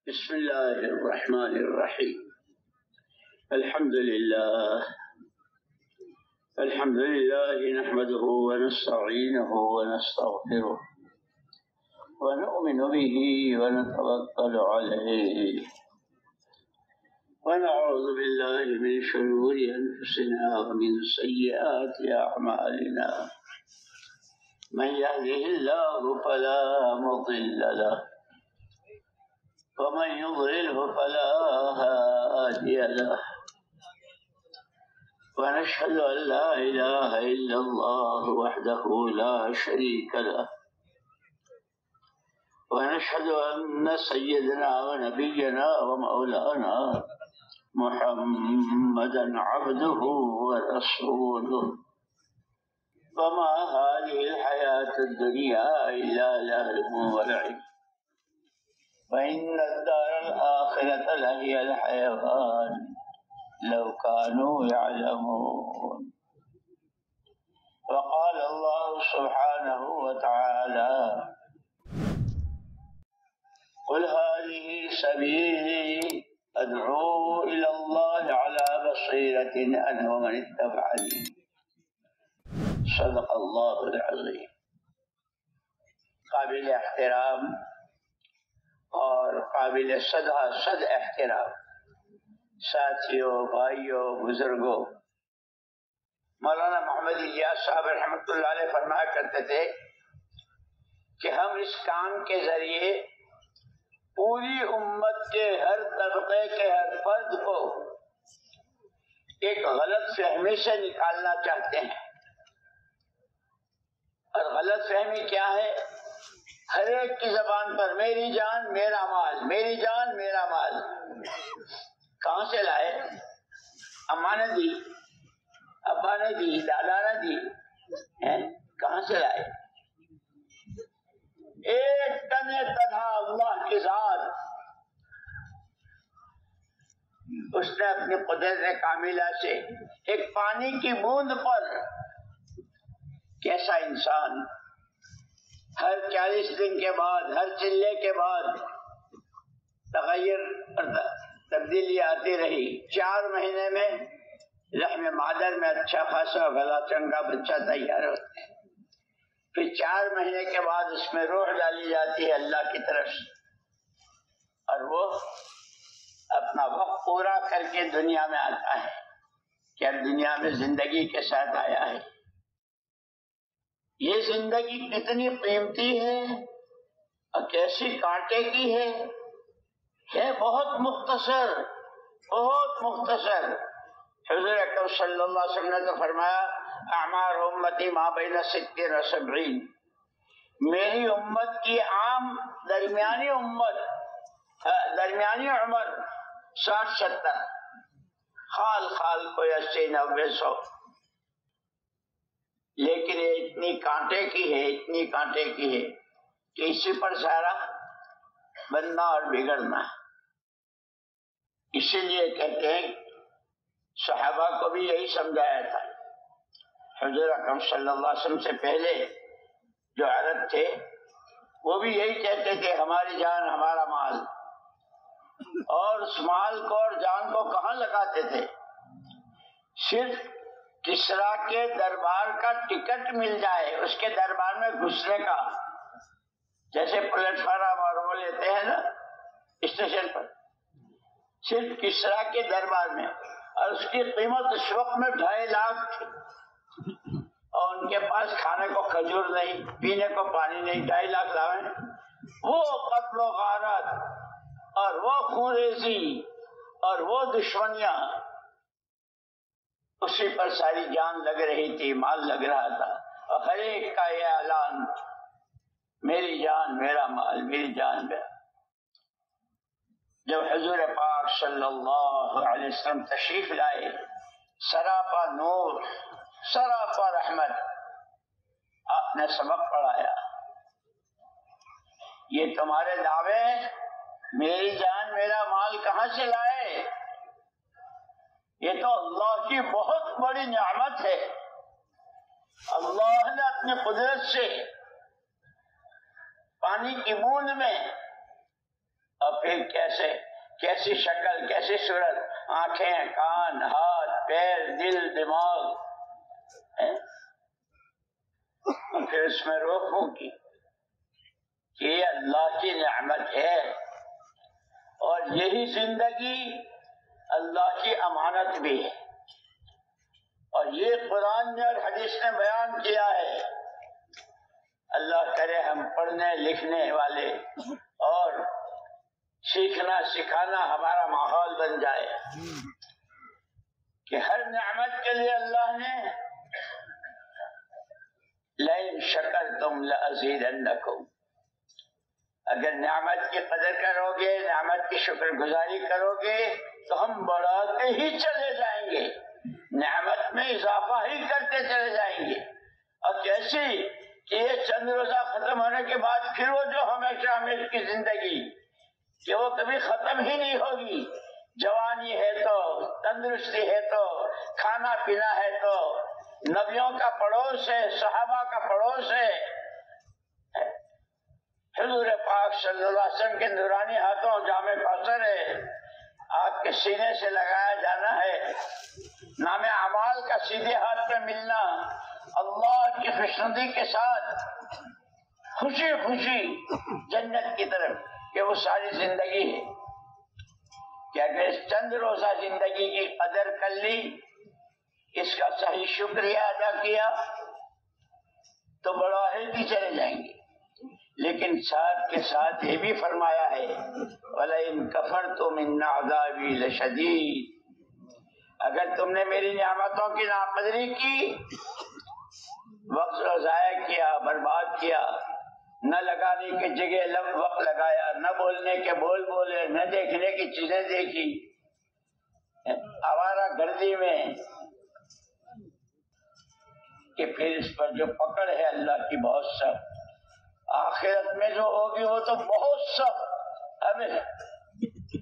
بسم الله الرحمن الرحيم. الحمد لله نحمده ونستعينه ونستغفره ونؤمن به ونتوكل عليه ونعوذ بالله من شرور أنفسنا ومن سيئات أعمالنا. من يهده الله فلا مضل له ومن يضلله فلا هادي له. ونشهد أن لا إله إلا الله وحده لا شريك له. ونشهد أن سيدنا ونبينا ومولانا محمدا عبده ورسوله. وما هذه الحياة الدنيا إلا لهو ولعب وإن الدار الآخرة لهي الحيوان لو كانوا يعلمون. وقال الله سبحانه وتعالى: قل هذه سبيلي أدعو إلى الله على بصيرة أنا ومن اتبعني. صدق اللہ العظیم. قابل احترام اور قابل صد احترام ساتھیوں، بھائیوں، بزرگوں، مولانا محمد الیاس صاحب رحمۃ اللہ علیہ فرمایا کرتے تھے کہ ہم اس کام کے ذریعے پوری امت کے ہر طبقے کے ہر فرد کو ایک غلط فہمی سے نکالنا چاہتے ہیں. اور غلط فہمی کیا ہے؟ ہر ایک کی زبان پر میری جان میرا مال، میری جان میرا مال. کہاں سے لائے؟ اماں نے دی، ابا نے دی، دادا نے دی، کہاں سے لائے؟ ایک تنہا اللہ کی ذات، اس نے اپنی قدرت کاملہ سے ایک پانی کی بوند پر کیسا انسان ہر 40 دن کے بعد، ہر چلے کے بعد تغیر تبدیلی آتی رہی. 4 مہینے میں رحم مادر میں اچھا خاصا گلا چنگا بچہ تیار ہوتا ہے. پھر 4 مہینے کے بعد اس میں روح ڈالی جاتی ہے اللہ کی طرف سے، اور وہ اپنا وقت پورا کر کے دنیا میں آتا ہے کہ اب دنیا میں زندگی کے ساتھ آیا ہے. یہ زندگی کتنی قیمتی ہے اور کیسی کانٹے کی ہے بہت مختصر، بہت مختصر. حضور اکرم صلی اللہ علیہ وسلم نے تو فرمایا: اعمار امتی ما بین 60 و 70. میری امت کی عام درمیانی عمر 60-70، خال کوئی 80-90-100. لیکن یہ اتنی کانٹے کی ہے، اتنی کانٹے کی ہے کہ اسی پر سارا بننا اور بگڑنا. اسی لیے کہتے ہیں صحابہ کو بھی یہی سمجھایا تھا. حضور اکرم صلی اللہ علیہ وسلم سے پہلے جو عرب تھے وہ بھی یہی کہتے تھے: ہماری جان ہمارا مال. اور اس مال کو اور جان کو کہاں لگاتے تھے؟ صرف کسریٰ کے دربار کا ٹکٹ مل جائے، اس کے دربار میں گھسنے کا. جیسے پلیٹ فارم اور وہ لیتے ہیں نا اسٹیشن پر، صرف کسریٰ کے دربار میں. اور اس کی قیمت اس وقت میں 2.5 لاکھ تھی، اور ان کے پاس کھانے کو کھجور نہیں، پینے کو پانی نہیں. 2.5 لاکھ لاویں. وہ قتل و غارت اور وہ خونریزی اور وہ دشمنیاں، اسی پر ساری جان لگ رہی تھی، مال لگ رہا تھا. اور ہر ایک کا یہ اعلان: میری جان میرا مال، میری جان میرا. جب حضور پاک صلی اللہ علیہ وسلم تشریف لائے، سراپا نور، سراپا رحمت، آپ نے سبق پڑھایا: یہ تمہارے دعوے میری جان میرا مال کہاں سے لائے؟ یہ تو اللہ کی بہت بڑی نعمت ہے. اللہ نے اپنی قدرت سے پانی کی بوند میں اور پھر پھر کیسی شکل، کیسی صورت، آنکھیں، کان، ہاتھ، پیر، دل، دماغ، پھر اس میں روح ہوگی کہ یہ اللہ کی نعمت ہے، اور یہی زندگی اللہ کی امانت بھی ہے، اور یہ قرآن نے اور حدیث نے بیان کیا ہے۔ اللہ کرے ہم پڑھنے لکھنے والے اور سیکھنا سکھانا ہمارا ماحول بن جائے کہ ہر نعمت کے لیے اللہ نے لئن شکرتم لأزیدنکم، اگر نعمت کی قدر کرو گے، نعمت کی شکر گزاری کرو گے تو ہم بڑھاتے ہی چلے جائیں گے، نعمت میں اضافہ ہی کرتے چلے جائیں گے۔ اور کیسی کہ یہ چند روزہ ختم ہونے کے بعد پھر وہ جو ہمیشہ ہمیشہ کی زندگی کہ وہ کبھی ختم ہی نہیں ہوگی، جوانی ہے تو، تندرستی ہے تو، کھانا پینا ہے تو، نبیوں کا پڑوس ہے، صحابہ کا پڑوس ہے، حضور پاک صلی اللہ علیہ وسلم کے نورانی ہاتھوں جامع کوثر ہے، آپ کے سینے سے لگایا جانا ہے، نام اعمال کا سیدھے ہاتھ پہ ملنا، اللہ کی خوشنودی کے ساتھ خوشی خوشی جنت کی طرف، کہ وہ ساری زندگی ہے کہ اگر اس چند روزہ زندگی کی قدر کر لی، اس کا صحیح شکریہ ادا کیا تو بڑھاتے ہی چلے جائیں گے۔ لیکن ساتھ کے ساتھ یہ بھی فرمایا ہے وَلَئِن كَفَرْتُمْ إِنَّ عَذَابِي لَشَدِيدٌ، اگر تم نے میری نعمتوں کی ناقدری کی، وقت ضائع کیا، برباد کیا، نہ لگانے کی جگہ وقت لگایا، نہ بولنے کے بول بولے، نہ دیکھنے کی چیزیں دیکھی، آوارہ گردی میں، کہ پھر اس پر جو پکڑ ہے اللہ کی بہت سخت، آخرت میں جو ہوگی وہ تو بہت سخت ہمیں،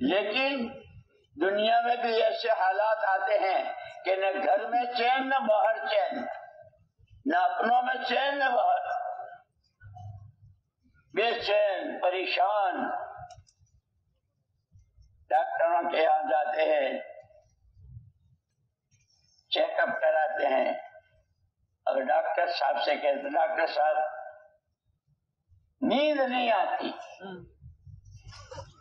لیکن دنیا میں بھی ایسے حالات آتے ہیں کہ نہ گھر میں چین نہ باہر چین، نہ اپنوں میں چین نہ باہر، بے چین، پریشان، ڈاکٹروں کے یہاں جاتے ہیں، چیک اپ کراتے ہیں، اور ڈاکٹر صاحب سے کہتے ڈاکٹر صاحب نیند نہیں آتی،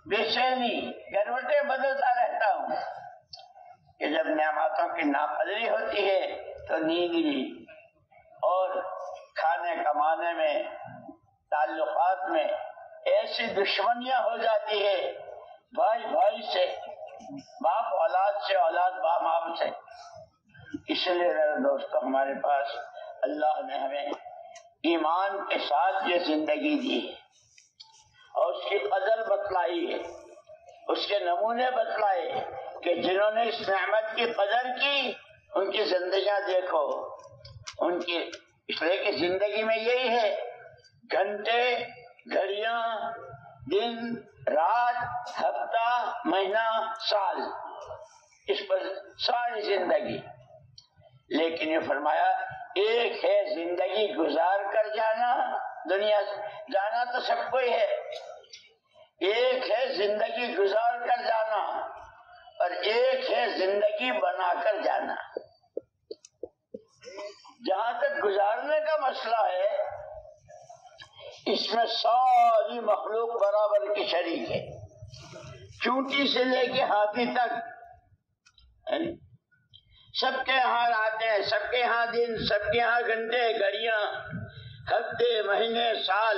بے چینی، گروٹے بدلتا رہتا ہوں، کہ جب نعمتوں کی ناقدری ہوتی ہے تو نیند بھی، اور کھانے کمانے میں، تعلقات میں ایسی دشمنیاں ہو جاتی ہے، بھائی بھائی سے، باپ اولاد سے، اولاد باپ سے۔ اس لیے دوستو ہمارے پاس اللہ نے ہمیں ایمان کے ساتھ یہ زندگی دی ہے، اور اس کی قدر بتلائی ہے، اس کے نمونے بتلائے کہ جنہوں نے اس نعمت کی قدر کی ان کی زندگیاں دیکھو، ان کی، اس لیے کہ زندگی میں یہی ہے، گھنٹے، گھڑیاں، دن، رات، ہفتہ، مہینہ، سال، اس پر ساری زندگی، لیکن یہ فرمایا ایک ہے زندگی گزار کر جانا، دنیا سے جانا تو سب کو ہی ہے، ایک ہے زندگی گزار کر جانا، اور ایک ہے زندگی بنا کر جانا۔ جہاں تک گزارنے کا مسئلہ ہے، اس میں ساری مخلوق برابر کی شریک ہے، چونٹی سے لے کے ہاتھی تک، سب کے یہاں راتیں، سب کے یہاں دن، سب کے یہاں گھنٹے، گھڑیاں، ہفتے، مہینے، سال،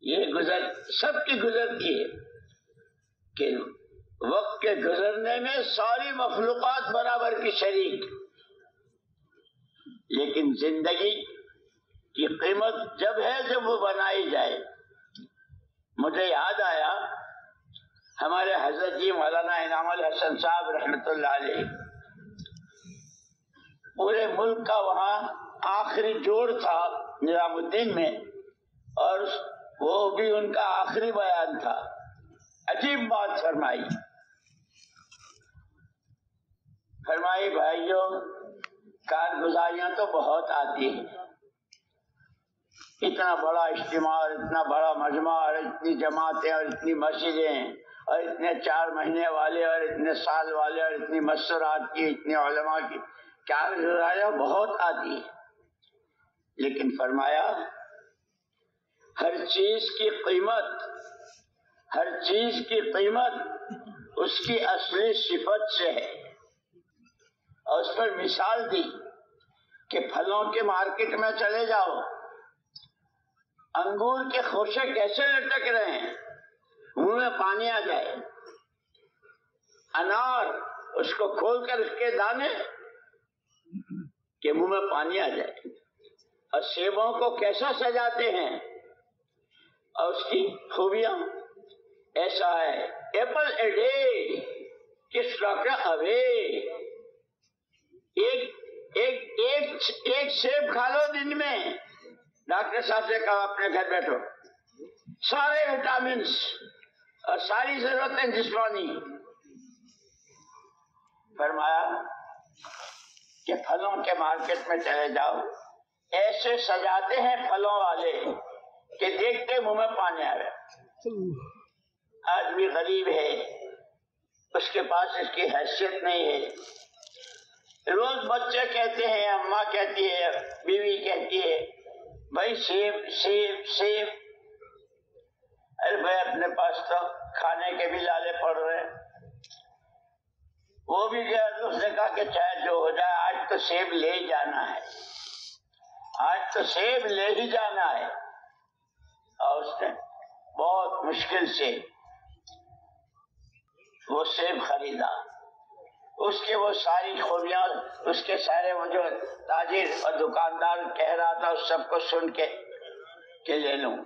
یہ سب کی گزرتی ہے، کہ وقت کے گزرنے میں ساری مخلوقات برابر کی شریک، لیکن زندگی کی قیمت جب ہے جب وہ بنائی جائے۔ مجھے یاد آیا ہمارے حضرت جی مولانا انعام الحسن صاحب رحمۃ اللہ علیہ، پورے ملک کا وہاں آخری جوڑ تھا نظام الدین میں، اور وہ بھی ان کا آخری بیان تھا۔ عجیب بات فرمائی بھائیوں، کارگزاریاں تو بہت آتی ہیں، اتنا بڑا اجتماع اور اتنا بڑا مجمع اور اتنی جماعتیں اور اتنی مسجدیں اور اتنے 4 مہینے والے اور اتنے سال والے اور اتنی مسرات کی اتنے علماء کی کیا گزارا بہت آتی ہے. لیکن فرمایا ہر چیز کی قیمت اس کی اصلی صفت سے ہے. اور اس پر مثال دی کہ پھلوں کے مارکیٹ میں چلے جاؤ، انگور کے خوشے کیسے لٹک رہے ہیں، منہ میں پانی آ جائے. انار اس کو کھول کر اس کے دانے کہ منہ میں پانی آ جائے. اور سیبوں کو کیسا سجاتے ہیں اور اس کی خوبیاں ایسا ہے. ایپل اے ڈے کس ڈاکٹر اوے، ایک سیب کھا لو دن میں. ڈاکٹر صاحب سے کہا اپنے گھر بیٹھو، سارے وٹامنس اور ساری ضرورتیں جسمانی. فرمایا کہ پھلوں کے مارکیٹ میں چلے جاؤ، ایسے سجاتے ہیں پھلوں والے کہ دیکھتے منہ میں پانی آ رہا. آدمی غریب ہے، اس کے پاس اس کی حیثیت نہیں ہے. روز بچے کہتے ہیں، اماں کہتی ہے، بیوی کہتی ہے بھائی سیب سیب سیب. ارے بھائی اپنے پاس تو کھانے کے بھی لالے پڑ رہے ہیں. وہ بھی گیا تو اس نے کہا کہ چاہے جو ہو جائے آج تو سیب لے ہی جانا ہے، آج تو سیب لے ہی جانا ہے. اور اس نے بہت مشکل سے وہ سیب خریدا. اس کے وہ ساری خوبیاں، اس کے سارے وہ جو تاجر اور دکاندار کہہ رہا تھا اس سب کو سن کے کہ لے لوں.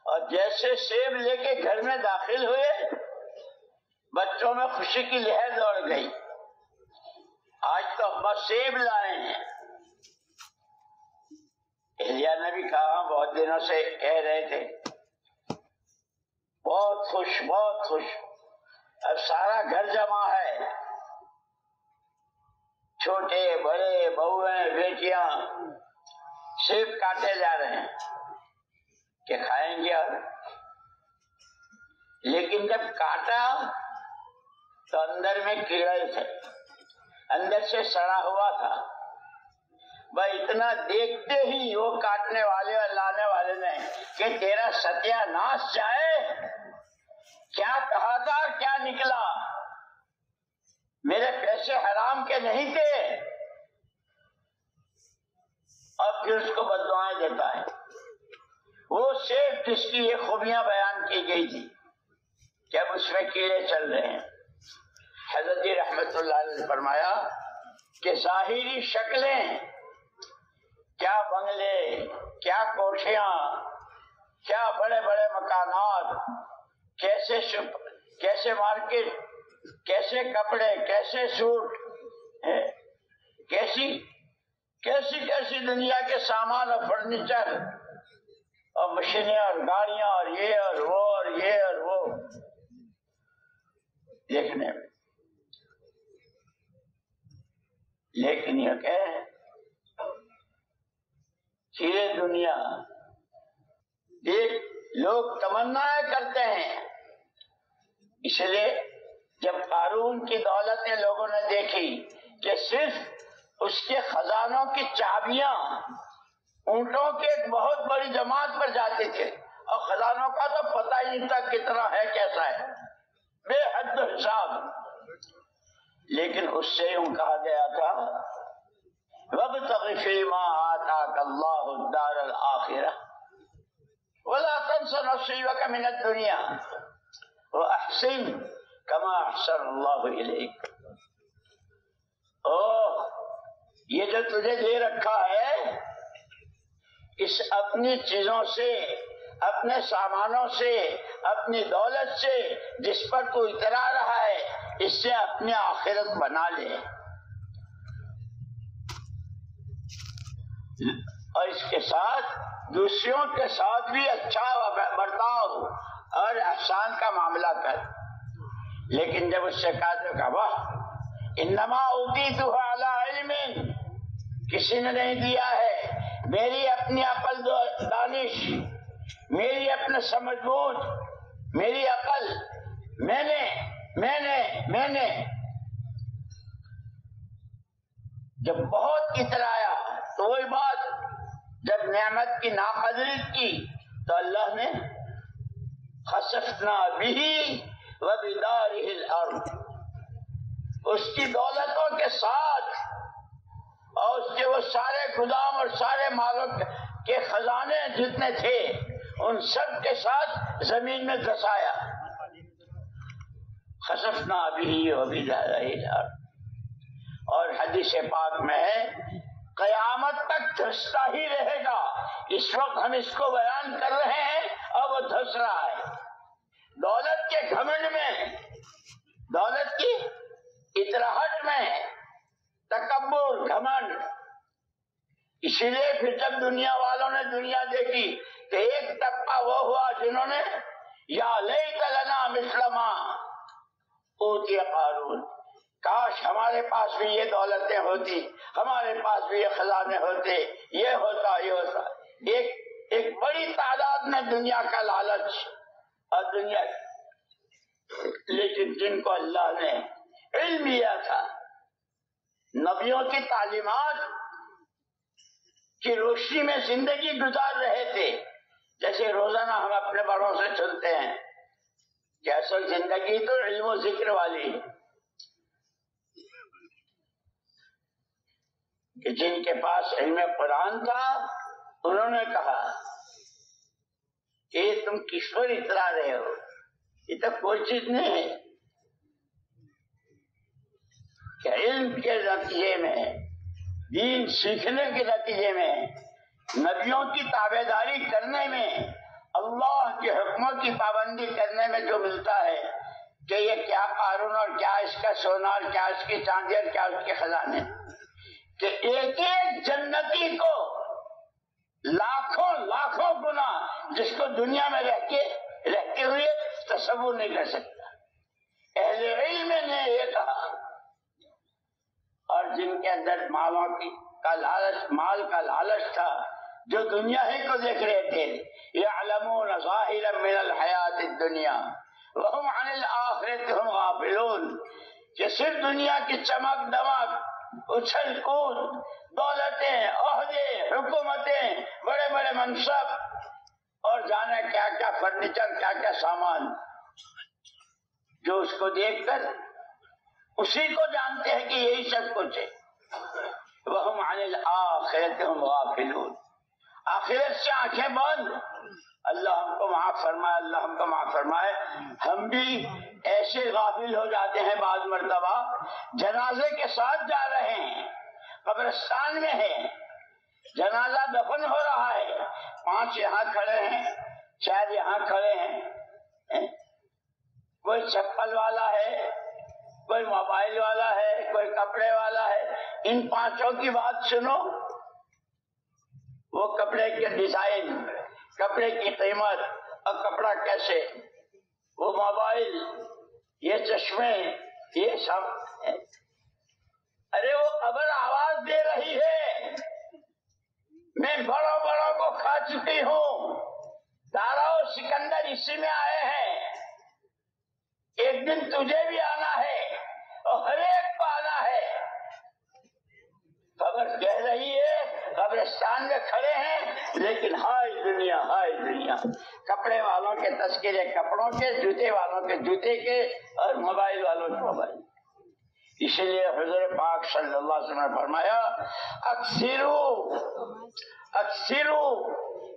اور جیسے سیب لے کے گھر میں داخل ہوئے، بچوں میں خوشی کی لہر دوڑ گئی. آج تو ابا سیب لائے ہیں. اہلیہ نے بھی کہا بہت دنوں سے کہہ رہے تھے. بہت خوش بہت خوش. اب سارا گھر جمع ہے، چھوٹے بڑے بہویں بیٹیاں سیب کاٹے جا رہے ہیں کہ کھائیں گے. اور لیکن جب کاٹا تو اندر میں کیڑے تھے، اندر سے سڑا ہوا تھا. بھائی اتنا دیکھتے ہی وہ کاٹنے والے اور لانے والے نے کہ تیرا ستیہ ناش جائے، کیا کہا تھا کیا نکلا، میرے پیسے حرام کے نہیں تھے. اور پھر اس کو بددعائیں دیتا ہے. وہ سیب جس کی یہ خوبیاں بیان کی گئی تھی کہ اب اس میں کیڑے چل رہے ہیں. حضرت جی رحمت اللہ علیہ نے فرمایا کہ ظاہری شکلیں، کیا بنگلے، کیا کوٹھیاں، کیا بڑے بڑے مکانات، کیسے مارکیٹ، کیسے کپڑے، کیسے سوٹ، کیسی دنیا کے سامان اور فرنیچر اور مشینیں اور گاڑیاں اور یہ اور وہ اور یہ اور وہ دیکھنے میں. لیکن یہ کہ یہ دنیا ایک لوگ تمنائیں کرتے ہیں. اس لیے جب قارون کی دولتیں لوگوں نے دیکھی کہ صرف اس کے خزانوں کی چابیاں اونٹوں کے ایک بہت بڑی جماعت پر جاتے تھے اور خزانوں کا تو پتہ ہی نہیں تھا کتنا ہے کیسا ہے، بے حد حساب. لیکن اس سے یوں کہا گیا تھا وَابْتَغِ فِيمَا آتَاكَ اللَّهُ الدَّارَ الْآخِرَةَ وَلَا تَنْسَ نَصِيبَكَ مِنَ الدُّنْيَا وَأَحْسِنْ كَمَا أَحْسَنَ اللَّهُ إِلَيْكَ. یہ جو تجھے دے رکھا ہے اس اپنی چیزوں سے، اپنے سامانوں سے، اپنی دولت سے جس پر تو اترا رہا ہے، اس سے اپنی آخرت بنا لے. اور اس کے ساتھ دوسروں کے ساتھ بھی اچھا برتاؤ اور احسان کا معاملہ کر. لیکن جب اس سے کہا تو واہ انما اوتیتہ علی علم، کسی نے نہیں دیا ہے میری اپنی عقل دانش، میری اپنے سمجھ بوجھ، میری عقل، میں نے جب بہت اترایا تو وہی بات، جب نعمت کی ناقدری کی تو اللہ نے خسفنا بہ وبدارہ الارض، اس کی دولتوں کے ساتھ اور اس کے وہ سارے گودام اور سارے مالوں کے خزانے جتنے تھے ان سب کے ساتھ زمین میں دھسایا. خسفنا بہ وبدارہ الارض. اور حدیث پاک میں ہے قیامت تک دھستا ہی رہے گا. اس وقت ہم اس کو بیان کر رہے ہیں اور وہ دھس رہا ہے. دولت کے گھمنڈ میں، دولت کی اتراہٹ میں، تکبر، گھمنڈ. اسی لیے پھر جب دنیا والوں نے دنیا دیکھی تو ایک طبقہ وہ ہوا جنہوں نے یا لیت لنا مثل ما اوتی قارون، کاش ہمارے پاس بھی یہ دولتیں ہوتی، ہمارے پاس بھی یہ خزانے ہوتے، یہ ہوتا. ایک بڑی تعداد میں دنیا کا لالچ اور دنیا، لیکن جن کو اللہ نے علم دیا تھا، نبیوں کی تعلیمات کی روشنی میں زندگی گزار رہے تھے. جیسے روزانہ ہم اپنے بڑوں سے سنتے ہیں کہ اصل زندگی تو علم و ذکر والی ہے، کہ جن کے پاس علم قرآن تھا انہوں نے کہا کہ تم کس پر اترا رہے ہو، یہ تو کوئی چیز نہیں ہے. کہ علم کے نتیجے میں، دین سیکھنے کے نتیجے میں، نبیوں کی تابع داری کرنے میں، اللہ کے حکموں کی پابندی کرنے میں جو ملتا ہے کہ یہ کیا قارون اور کیا اس کا سونا اور کیا اس کی چاندی اور کیا اس کے خزانے، کہ ایک ایک جنتی کو لاکھوں گنا جس کو دنیا میں رہتے ہوئے تصور نہیں کر سکتا. اہل علم نے یہ کہا. اور جن کے اندر مال کا لالچ تھا، جو دنیا ہی کو دیکھ رہے تھے، یعلمون ظاہرا من الحیات الدنیا وهم عن الآخرۃ هم غافلون، کہ صرف دنیا کی چمک دمک، اچھل کود، دولتیں، عہدے، حکومتیں، بڑے بڑے منصب اور جانے کیا کیا فرنیچر، کیا کیا سامان، جو اس کو دیکھ کر اسی کو جانتے ہیں کہ یہی سب کچھ ہے. وَهُمْ عَنِ الْآخِرَةِ هُمْ غَافِلُونَ. آخرت سے آنکھیں بند. اللہ ہم کو معاف فرمائے، اللہ ہم کو معاف فرمائے. ہم بھی ایسے غافل ہو جاتے ہیں بعض مرتبہ، جنازے کے ساتھ جا رہے ہیں، قبرستان میں ہے، جنازہ دفن ہو رہا ہے، 5 یہاں کھڑے ہیں، 4 یہاں کھڑے ہیں، کوئی چپل والا ہے، کوئی موبائل والا ہے، کوئی کپڑے والا ہے. ان 5 کی بات سنو، وہ کپڑے کے ڈیزائن، کپڑے کی قیمت اور کپڑا کیسے، وہ موبائل، یہ چشمے، یہ سب. ارے وہ قبر آواز دے رہی ہے، میں بڑوں کو کھا چکی ہوں، دارا و سکندر اسی میں آئے ہیں. ایک دن تجھے بھی آنا ہے اور ہر ایک کو آنا ہے. خبر کہہ رہی ہے، قبرستان میں کھڑے ہیں، لیکن ہائے دنیا، ہائے دنیا. کپڑے والوں کے تذکرے کپڑوں کے، جوتے والوں کے جوتے کے، اور موبائل والوں کے موبائل. اسی لیے حضور پاک صلی اللہ علیہ وسلم نے فرمایا اکثروا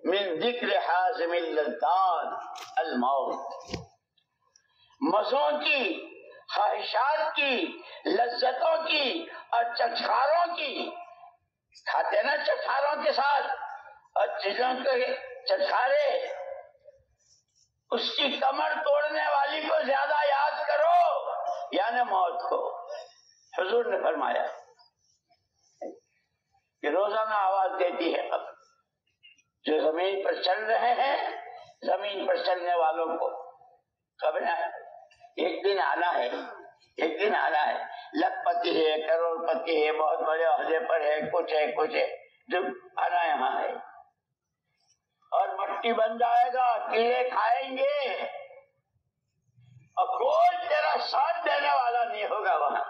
من ذکر حازم اللذات الموت. مزوں کی، خواہشات کی، لذتوں کی اور چٹخاروں کی، کھاتے نا چٹخاروں کے ساتھ، اور چیزوں کے چٹخارے، اس کی کمر توڑنے والی کو زیادہ یاد کرو، یعنی موت کو. حضور نے فرمایا کہ روزانہ آواز دیتی ہے قبر. جو زمین پر چل رہے ہیں، زمین پر چلنے والوں کو قبر ایک دن آنا ہے، ایک دن آنا ہے. لکھ پتی ہے، کروڑ پتی ہے، بہت بڑے عہدے پر ہے، کچھ ہے، جو آنا یہاں ہے، اور مٹی بن جائے گا، کیڑے کھائیں گے، اور کوئی تیرا ساتھ دینے والا نہیں ہوگا وہاں۔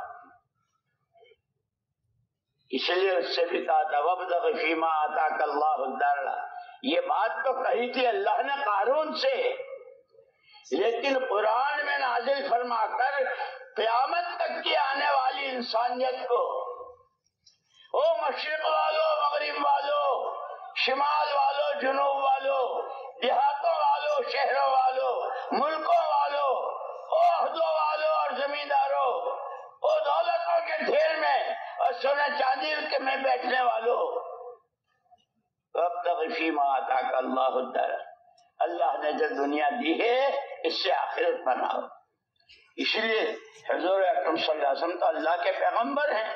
اس لیے اس سے بھی کہا تھا وَابْتَغِ فِيمَا آتَاكَ اللَّهُ الدَّارَ، یہ بات تو کہی تھی اللہ نے قارون سے، لیکن قرآن میں نازل فرما کر قیامت تک کی آنے والی انسانیت کو، او مشرق والو، مغرب والو، شمال والو، جنوب والو، دیہاتوں والو، شہروں والو، ملکوں والو، او عہدوں والو اور زمینداروں، او دولتوں کے ڈھیر میں اور سونے چاندی کے میں بیٹھنے والوں، وَابْتَغِ فِيمَا آتَاكَ اللَّهُ الدَّارَ، اللہ نے جو دنیا دی ہے اس سے آخرت بناؤ۔ اس لیے حضور اکرم صلی اللہ علیہ وسلم تو اللہ کے پیغمبر ہیں،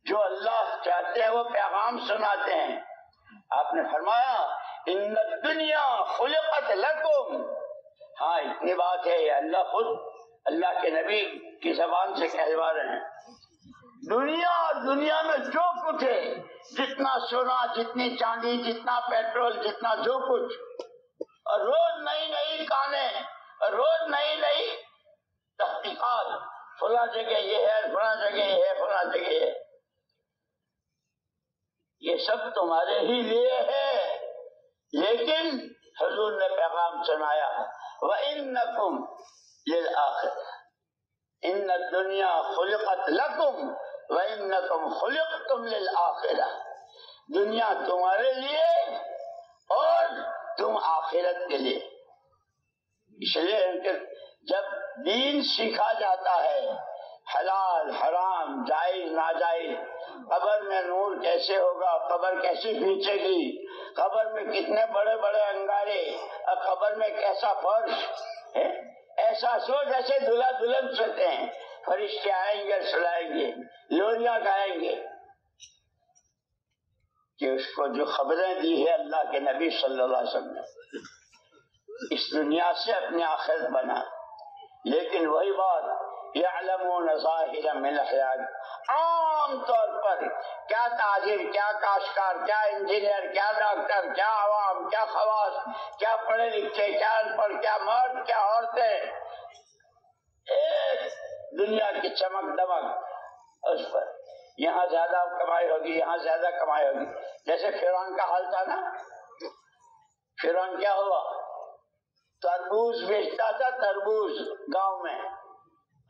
جو اللہ چاہتے ہیں وہ پیغام سناتے ہیں۔ آپ نے فرمایا ان الدنیا خلقت لکم، ہاں اتنی بات ہے، اللہ خود اللہ کے نبی کی زبان سے کہلوا رہے ہیں، دنیا اور دنیا میں جو کچھ ہے، جتنا سونا، جتنی چاندی، جتنا پیٹرول، جتنا جو کچھ، اور روز نئی نئی کانیں، روز نئی نئی تحقیقات، فلاں جگہ یہ ہے، فلاں جگہ یہ ہے، فلاں جگہ یہ ہے، یہ سب تمہارے ہی لیے ہے، لیکن حضور نے پیغام سنایا وَإِنَّكُمْ لِلْآخِرَةِ، ان الدنیا خلقت لکم وَإِنَّكُمْ خُلِقْتُمْ لِلْآخِرَةِ، دنیا تمہارے لیے اور تم آخرت کے لیے۔ اس لیے کہ جب دین سیکھا جاتا ہے، حلال حرام، جائز ناجائز، قبر میں نور کیسے ہوگا، قبر کیسی کھینچے گی، قبر میں کتنے بڑے بڑے انگارے، اور قبر میں کیسا فرش ہے، ایسا سو جیسے دلہا دلہن سوتے ہیں، فرشتے آئیں گے، سلائیں گے، لوریاں گائیں گے، کہ اس کو جو خبریں دی ہے اللہ کے نبی صلی اللہ علیہ وسلم نے، اس دنیا سے اپنی آخرت بنا۔ لیکن وہی بات یعلمون ظاہرا من الحیات، عام طور پر کیا تاجر، کیا کاشتکار، کیا انجینئر، کیا ڈاکٹر، کیا عوام، کیا خواص، کیا پڑھے لکھے، کیا ان پڑھ، کیا مرد، کیا عورتیں، ایک دنیا کی چمک دمک اس پر، یہاں زیادہ کمائی ہوگی، یہاں زیادہ کمائی ہوگی، جیسے فرعون کا حال تھا نا، فرعون کیا ہوا، تربوز بیچتا تھا، تربوز گاؤں میں،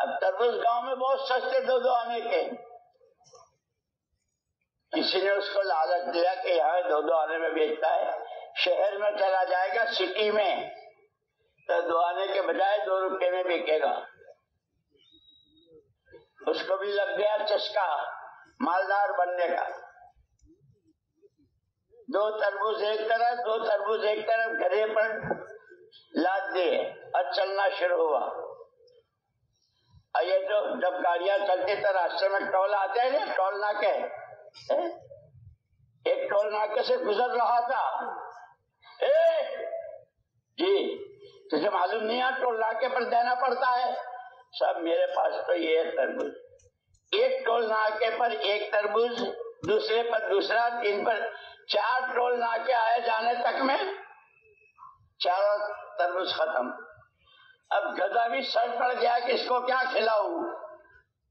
اب تربوز گاؤں میں بہت سستے 2 آنے کے، کسی نے اس کو لالچ دیا کہ یہاں 2 آنے میں بیچتا ہے، شہر میں چلا جائے گا سٹی میں تو 2 آنے کے بجائے 2 روپے میں بیکے گا، اس کو بھی لگ گیا چسکا مالدار بننے کا، 2 تربوز ایک طرف، 2 تربوز ایک طرف گھڑے پر لاد دیے اور چلنا شروع ہوا۔ اور یہ جو جب گاڑیاں چلتی تو راستے میں ٹول آتے ہیں نا، ٹول ناکے، ایک ٹول ناکے سے گزر رہا تھا، جی تجھے معلوم نہیں ہے ٹول ناکے پر دینا پڑتا ہے، سب میرے پاس تو یہ تربوز، ایک ٹول ناکے پر ایک تربوز، دوسرے پر دوسرا، 3 پر 4 ٹول ناکے آئے جانے تک میں 4 تربوز ختم۔ اب گدھا بھی سر پڑ گیا کہ اس کو کیا کھلاؤں،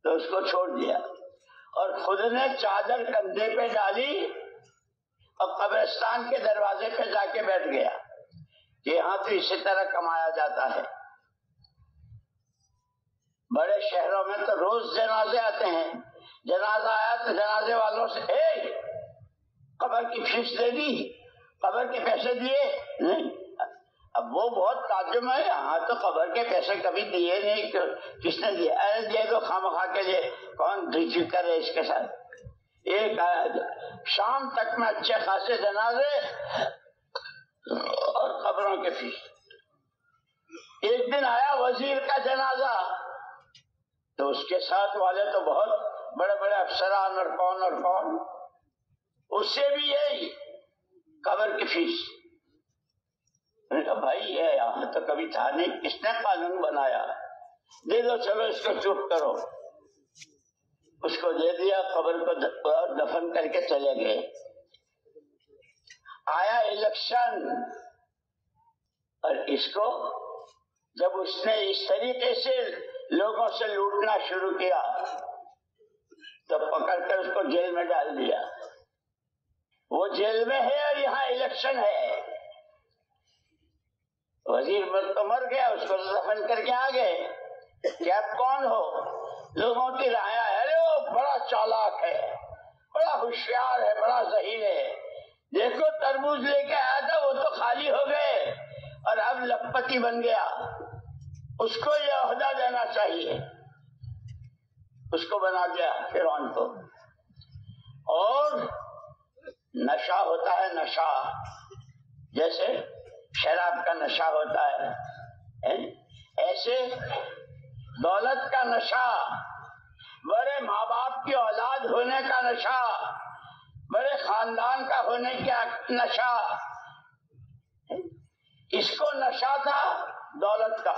تو اس کو چھوڑ دیا اور خود نے چادر کندھے پہ ڈالی اور قبرستان کے دروازے پہ جا کے بیٹھ گیا کہ یہاں تو اسی طرح کمایا جاتا ہے۔ بڑے شہروں میں تو روز جنازے آتے ہیں، جنازہ آیا تو جنازے والوں سے قبر کی فیس دے دی، قبر کے پیسے دیے نہیں، اب وہ بہت تعجب ہے، یہاں تو قبر کے پیسے کبھی دیے نہیں، کس نے دیے، ارے دیے تو خواہ کے لیے، کون ڈیچی کرے اس کے ساتھ، ایک آیا شام تک میں اچھے خاصے جنازے اور قبروں کے فیس۔ ایک دن آیا وزیر کا جنازہ تو اس کے ساتھ والے تو بہت بڑے بڑے افسران اور کون، اس سے بھی یہی قبر کی فیس۔ میں نے کہا بھائی یہ یہاں تو کبھی تھا نہیں، کس نے قانون بنایا، دے دو، چلو اس کو چپ کرو، اس کو دے دیا، قبر کو دفن کر کے چلے گئے۔ آیا الیکشن، اور اس کو جب اس نے اس طریقے سے لوگوں سے لوٹنا شروع کیا تو پکڑ کر اس کو جیل میں ڈال دیا. وہ جیل میں ہے اور یہاں الیکشن ہے. وزیر ملک تو مر گیا، اس کو دفن کر کے آ گئے کہ آپ کون ہو؟ لوگوں کی رائے ہے ارے وہ بڑا چالاک ہے، بڑا ہوشیار ہے، بڑا ذہین ہے، دیکھو تربوز لے کے آیا تھا وہ تو خالی ہو گئے اور اب لکھپتی بن گیا، اس کو یہ عہدہ دینا چاہیے. اس کو بنا دیا فرعون کو. اور نشہ ہوتا ہے، نشہ جیسے شراب کا نشہ ہوتا ہے، ایسے دولت کا نشہ، بڑے ماں باپ کی اولاد ہونے کا نشہ، بڑے خاندان کا ہونے کا نشہ، اس کو نشہ تھا دولت کا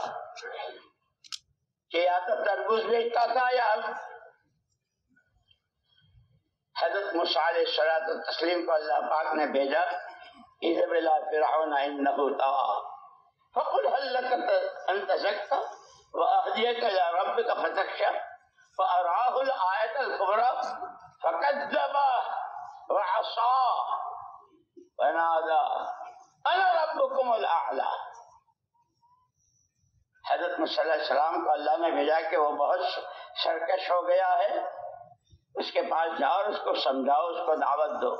کہ یا تو تربوز بیچتا تھا یا حضرت موسیٰ علیہ الصلوۃ والتسلیم کو اللہ پاک نے بھیجا اذهب الى فرعون انه طغى فقل هل لك ان تزكى واهديك الى ربك فتخشى فاراه الايه الكبرى فكذب وعصى ونادى انا ربكم الاعلى. حضرت موسیٰ علیہ السلام کو اللہ نے بھیجا کہ وہ بہت سرکش ہو گیا ہے، اس کے پاس جاؤ اور اس کو سمجھاؤ، اس کو دعوت دو.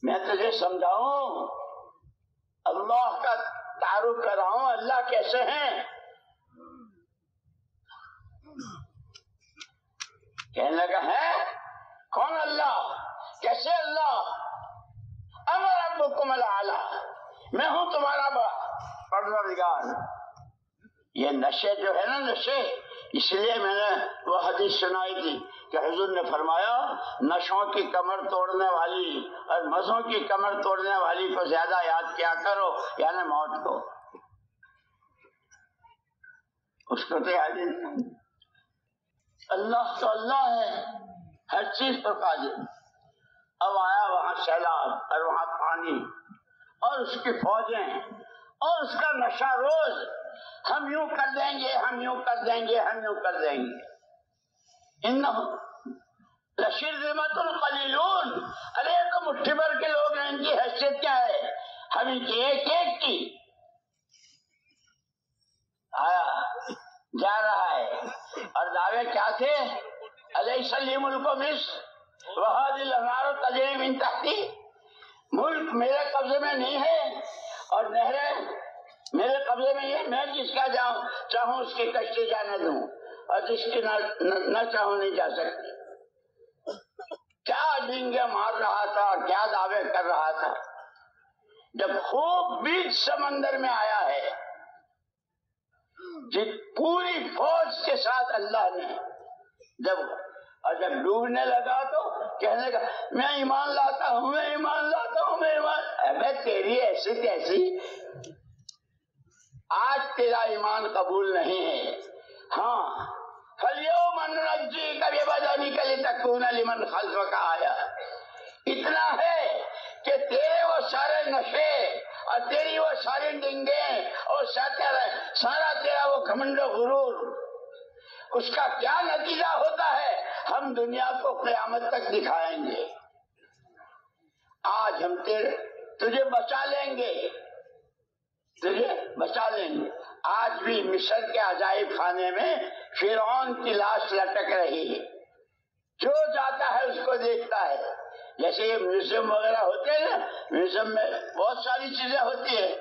میں تجھے سمجھاؤں، اللہ کا تعارف کراؤں، اللہ کیسے ہیں. کہنے لگا ہے کون اللہ، کیسے اللہ؟ انا ربکم الاعلی، میں ہوں تمہارا پروردگار. یہ نشے جو ہے نا، نشے، اس لیے میں نے وہ حدیث سنائی تھی کہ حضور نے فرمایا نشوں کی کمر توڑنے والی اور مزوں کی کمر توڑنے والی کو زیادہ یاد کیا کرو، یعنی موت کو. اس کو تو یاد نہیں. اللہ تو اللہ ہے، ہر چیز پر قادر. اب آیا وہاں سیلاب اور وہاں پانی اور اس کی فوجیں اور اس کا نشہ روز، ہم یوں کر دیں گے، ہم یوں کر دیں گے، ہم یوں کر دیں گے. انہم لشرذمۃ قلیلون، ارے تو مٹھی بھر کے لوگ ہیں، ان کی حیثیت کیا ہے، ہم ان کی ایک ایک کی. آیا جا رہا ہے اور دعوے کیا تھے، الیس لی ملک مصر وہذہ الانہار تجری من تحتی، ملک میرے قبضے میں نہیں ہے اور نہریں میرے قبضے میں یہ، میں جس کا چاہوں اس کی کشتی جانے دوں اور جس کی نہ چاہوں نہیں جا سکتی. کیا ڈینگے مار رہا تھا اور کیا دعوے کر رہا تھا. جب خوب بیچ سمندر میں آیا ہے، جب پوری فوج کے ساتھ اللہ نے جب ڈوبنے لگا تو کہنے کا میں ایمان لاتا ہوں، میں ایمان لاتا ہوں، میں ایمان. ابے تیری ایسی کیسی، آج تیرا ایمان قبول نہیں ہے. ہاں فَالْيَوْمَ نُنَجِّيكَ بِبَدَنِكَ لِتَكُونَ لِمَنْ خَلْفَكَ آیَةً. اتنا ہے کہ تیرے وہ سارے نشے اور تیری وہ ساری ڈنگیں اور سارا تیرا وہ گھمنڈ و غرور، اس کا کیا نتیجہ ہوتا ہے ہم دنیا کو قیامت تک دکھائیں گے. آج ہم تجھے بچا لیں گے، تجھے بچا لیں گے. آج بھی مصر کے عجائب خانے میں فرعون کی لاش لٹک رہی ہے، جو جاتا ہے اس کو دیکھتا ہے. جیسے یہ میوزیم وغیرہ ہوتے ہیں نا، میوزیم میں بہت ساری چیزیں ہوتی ہیں.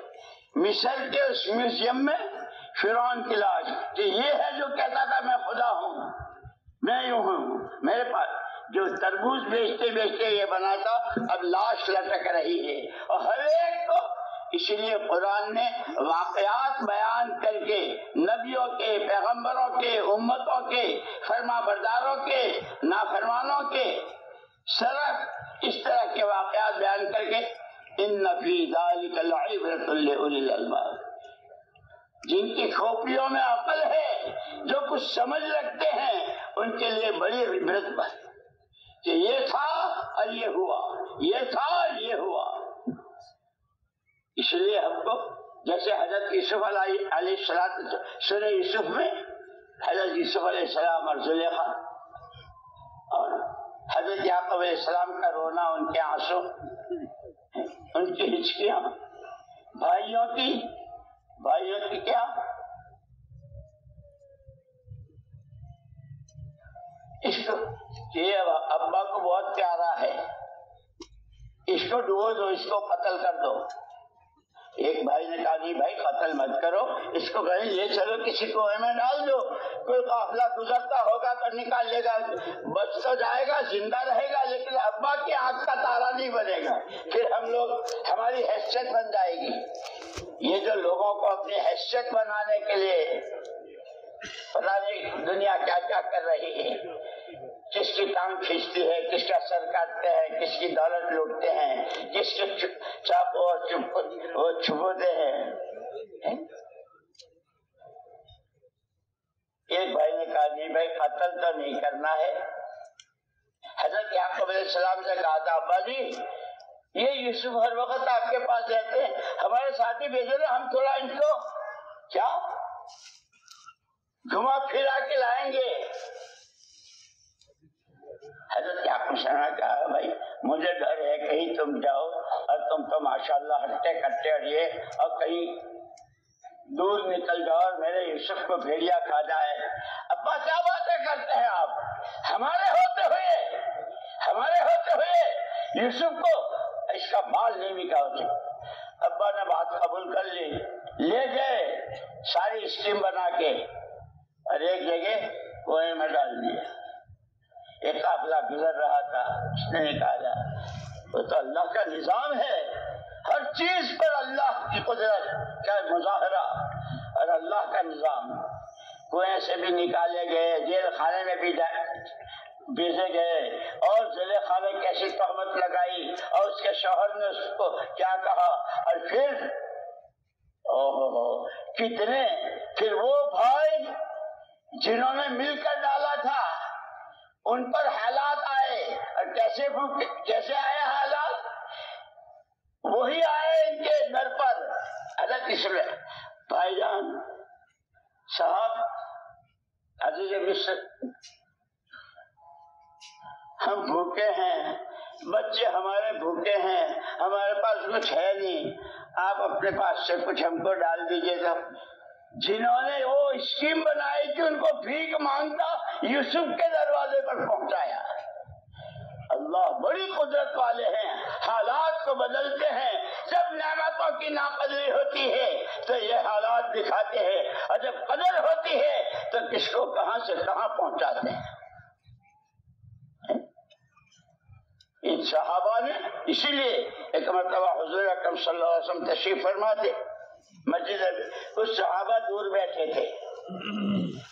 مصر کے اس میوزیم میں فرعون کی لاش، کہ یہ ہے جو کہتا تھا میں خدا ہوں، میں یوں ہوں، میرے پاس جو تربوز بیچتے بیچتے یہ بنا تھا، اب لاش لٹک رہی ہے. اور ہر ایک کو اسی لیے قرآن نے واقعات بیان کر کے نبیوں کے، پیغمبروں کے، امتوں کے، فرما برداروں کے، نافرمانوں کے صرف اس طرح کے واقعات بیان کر کے ان فی ذلک لعبرۃ لاولی الالباب، جن کی کھوپڑیوں میں عقل ہے، جو کچھ سمجھ رکھتے ہیں، ان کے لیے بڑی عبرت بات کہ یہ تھا اور یہ ہوا، یہ تھا اور یہ ہوا۔ اس لیے ہم کو جیسے حضرت یوسف علیہ السلام، سورہ یوسف میں حضرت یوسف علیہ السلام اور زلیخا اور حضرت یعقوب علیہ السلام کا رونا، ان کے آنسو، ان کی ہچکیاں، بھائیوں کی کیا، اس کو یہ ابا کو بہت پیارا ہے، اس کو ڈبو دو، اس کو قتل کر دو۔ ایک بھائی نے کہا نہیں بھائی قتل مت کرو، اس کو کہیں لے چلو کسی کنویں میں ڈال دو، کوئی قافلہ گزرتا ہوگا تو نکال لے گا، بچ تو جائے گا، زندہ رہے گا، لیکن ابا کی آنکھ کا تارا نہیں بنے گا، پھر ہم لوگ، ہماری حیثیت بن جائے گی۔ یہ جو لوگوں کو اپنی حیثیت بنانے کے لیے پتہ نہیں دنیا کیا کیا کر رہی ہے، کس کی ٹانگ کھینچتی ہے، کس کا سر کاٹتے ہیں، کس کی دولت لوٹتے ہیں، کس کے چاقو اور چھپوتے ہیں۔ ایک بھائی نے کہا نہیں بھائی قتل تو نہیں کرنا ہے۔ حضرت یعقوب علیہ السلام سے کہا تھا ابا جی یہ یوسف ہر وقت آپ کے پاس رہتے ہیں، ہمارے ساتھی بھیجو نا، ہم تھوڑا ان کو کیا گھما پھرا کے لائیں گے۔ حضرت یعقوب نے کہا بھائی مجھے ڈر ہے کہیں تم جاؤ اور تم تو ماشاءاللہ ہٹے کٹے اور یہ اور کہیں دور نکل جاؤ اور میرے یوسف کو بھیڑیا کھا جائے۔ ابا کیا باتیں کرتے ہیں آپ، ہمارے ہوتے ہوئے یوسف کو اس کا مال نہیں بکا ہوتے۔ ابا نے بات قبول کر لی، لے گئے ساری اسکیم بنا کے اور ایک جگہ کنویں میں ڈال دیا۔ ایک قافلہ گزر رہا تھا، اس نے نکالا، وہ تو اللہ کا نظام ہے، ہر چیز پر اللہ کی قدرت کا مظاہرہ اور اللہ کا نظام۔ کنویں سے بھی نکالے گئے، جیل خانے میں بھی بھیجے گئے، اور زلیخا نے کیسی تہمت لگائی اور اس کے شوہر نے اس کو کیا کہا، اور پھر کتنے پھر وہ بھائی جنہوں نے مل کر ڈالا تھا ان پر حالات آئے، اور کیسے آئے حالات، وہی آئے ان کے در پر۔ حضرت اس میں بھائی جان صاحب عزیز مصر، ہم بھوکے ہیں، بچے ہمارے بھوکے ہیں، ہمارے پاس کچھ ہے نہیں، آپ اپنے پاس سے کچھ ہم کو ڈال دیجیے گا۔ جنہوں نے وہ اسکیم بنائی کہ ان کو بھیک مانگتا یوسف کے دروازے پر پہنچایا۔ اللہ بڑی قدرت والے ہیں، حالات کو بدلتے ہیں۔ جب نعمتوں کی ناقدری ہوتی ہے تو یہ حالات دکھاتے ہیں، اور جب قدر ہوتی ہے تو کس کو کہاں سے کہاں پہنچاتے ہیں۔ ان صحابہ نے اسی لیے ایک مرتبہ حضور اکرم صلی اللہ علیہ وسلم تشریف فرما تھے مسجد میں، کچھ صحابہ دور بیٹھے تھے،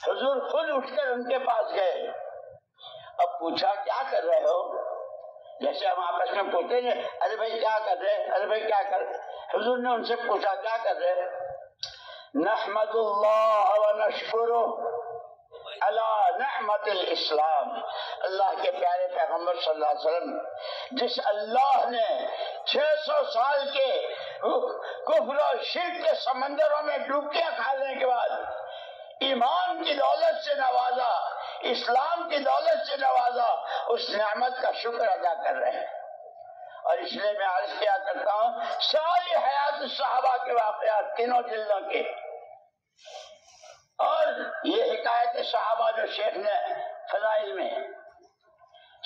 حضور خود اٹھ کر ان کے پاس گئے، اب پوچھا کیا کر رہے ہو، جیسے ہم آپس میں پوچھتے ہیں ارے بھائی کیا کر رہے، ارے بھائی کیا کر رہے، حضور نے ان سے پوچھا کیا کر رہے، نحمد اللہ ونشکرہ علی نعمت الاسلام، اللہ کے پیارے پیغمبر صلی اللہ علیہ وسلم جس اللہ نے 600 سال کے کفر و شرک کے سمندروں میں ڈوبکیاں کھانے کے بعد ایمان کی دولت سے نوازا، اسلام کی دولت سے نوازا، اس نعمت کا شکر ادا کر رہے ہیں۔ اور اس لیے میں عرض کیا کرتا ہوں ساری حیات صحابہ کے واقعات تینوں جلدوں کے، اور یہ حکایت صحابہ جو شیخ نے فضائل میں،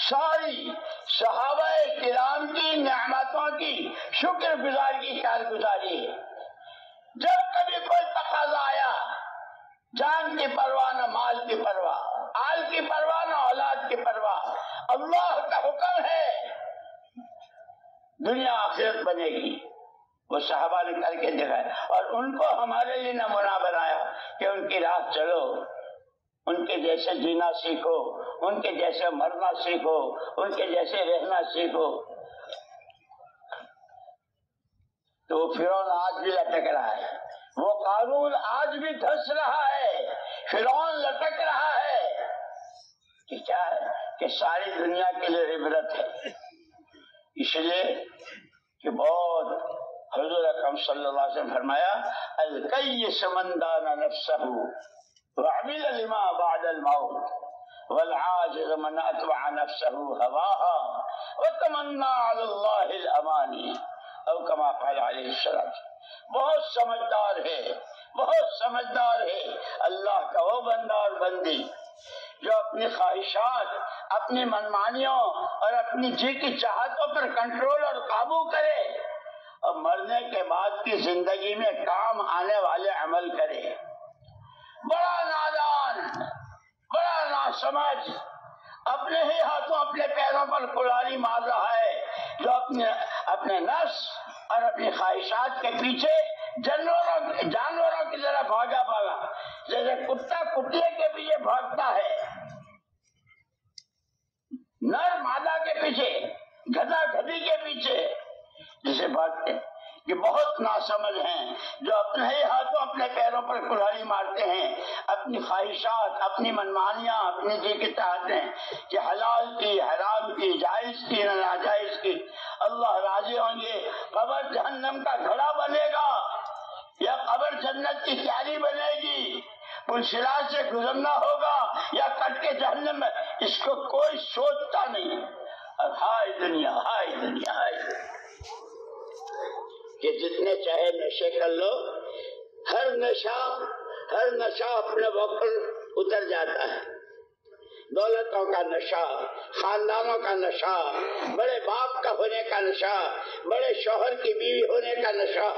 ساری صحابہ کرام کی نعمتوں کی شکر گزاری کی کارگزاری ہے۔ جب کبھی کوئی تقاضا آیا، جان کی پرواہ نہ مال کی پرواہ، آل کی پرواہ نہ اولاد کی پرواہ، اللہ کا حکم ہے دنیا آخرت بنے گی، وہ صحابہ نے کر کے دکھایا، اور ان کو ہمارے لیے نمونہ بنایا کہ ان کی راہ چلو، ان کے جیسے جینا سیکھو، ان کے جیسے مرنا سیکھو، ان کے جیسے رہنا سیکھو۔ تو وہ فرعون آج بھی لٹک رہا ہے، وہ قارون آج بھی دھس رہا ہے، فرعون لٹک رہا ہے، کہ کیا ہے کہ ساری دنیا کے لیے عبرت ہے۔ اس لیے کہ بہت حضور اکرم صلی اللہ علیہ وسلم فرمایا الکیس من دان نفسہ وعمل لما بعد الموت والعاجز من اتبع نفسه هواها وتمنى على الله الاماني او كما قال علیہ السلام. بہت سمجھدار ہے، بہت سمجھدار ہے اللہ کا وہ بندہ اور بندی جو اپنی خواہشات، اپنی منمانیوں اور اپنی جی کی چاہتوں پر کنٹرول اور قابو کرے اور مرنے کے بعد کی زندگی میں کام آنے والے عمل کرے. بڑا نادان، بڑا ناسمجھ، اپنے ہی ہاتھوں اپنے پیروں پر کلہاڑی مار رہا ہے، جو اپنے نفس اور اپنی خواہشات کے پیچھے جانوروں کی طرح بھاگا جیسے کتا کتے کے پیچھے بھاگتا ہے، نر مادہ کے پیچھے، گدھا گدھی کے پیچھے جسے بھاگتے. یہ بہت ناسمجھ ہیں جو اپنے ہی ہاتھوں اپنے پیروں پر کلہاڑی مارتے ہیں، اپنی خواہشات، اپنی منمانیاں، اپنی جی کی چاہتیں کہ حلال کی، حرام کی، جائز کی، ناجائز کی. اللہ راضی ہوں گے. قبر جہنم کا گھڑا بنے گا یا قبر جنت کی کیاری بنے گی، پل صراط سے گزرنا ہوگا یا کٹ کے جہنم میں، اس کو کوئی سوچتا نہیں. اور ہائے دنیا، ہائے دنیا، ہائے دنیا کہ جتنے چاہے نشے کر لو، ہر نشہ اپنے وقت پر اتر جاتا ہے. دولتوں کا نشہ، خاندانوں کا نشہ، بڑے باپ کا ہونے کا نشہ، بڑے شوہر کی بیوی ہونے کا نشہ،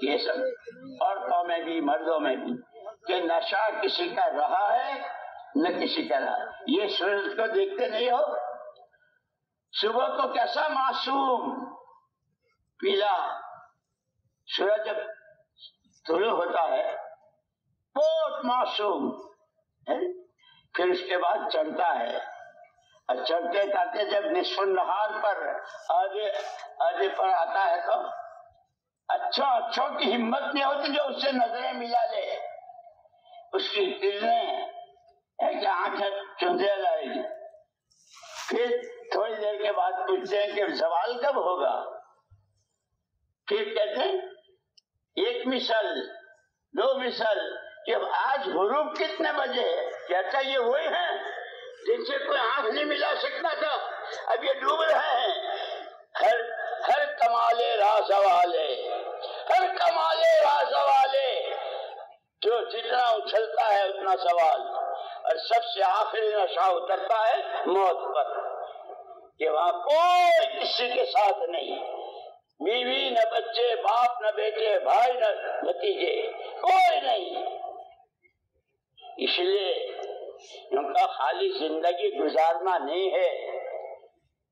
یہ سب عورتوں میں بھی مردوں میں بھی کہ نشہ کسی کا رہا ہے نہ کسی کا رہا. یہ سورج کو دیکھتے نہیں ہو، صبح کو کیسا معصوم پیلا سورج جب طلوع ہوتا ہے بہت معصوم، پھر اس کے بعد چڑھتا ہے اور چڑھتے چڑھتے جب نصف النہار پر آگے پر آتا ہے تو اچھوں کی ہمت نہیں ہوتی جو اس سے نظریں ملا لے. اس کی کرنیں کہ آنکھیں چندے جائے گی. پھر تھوڑی دیر کے بعد پوچھتے ہیں کہ زوال کب ہوگا. پھر کہتے ہیں ایک مثال، دو مثال، کہ آج غروب کتنے بجے ہے. کہتا یہ وہی ہیں جن سے کوئی آنکھ نہیں ملا سکتا تھا، اب یہ ڈوب رہے ہیں. ہر کمالے راز والے، ہر کمالے راز والے، جو جتنا اچھلتا ہے اتنا سوال. اور سب سے آخری نشہ اترتا ہے موت پر کہ وہاں کوئی کسی کے ساتھ نہیں، بیوی نہ بچے، باپ نہ بیٹے، بھائی نہ بھتیجے، کوئی نہیں. اس لیے ان کا خالی زندگی گزارنا نہیں ہے،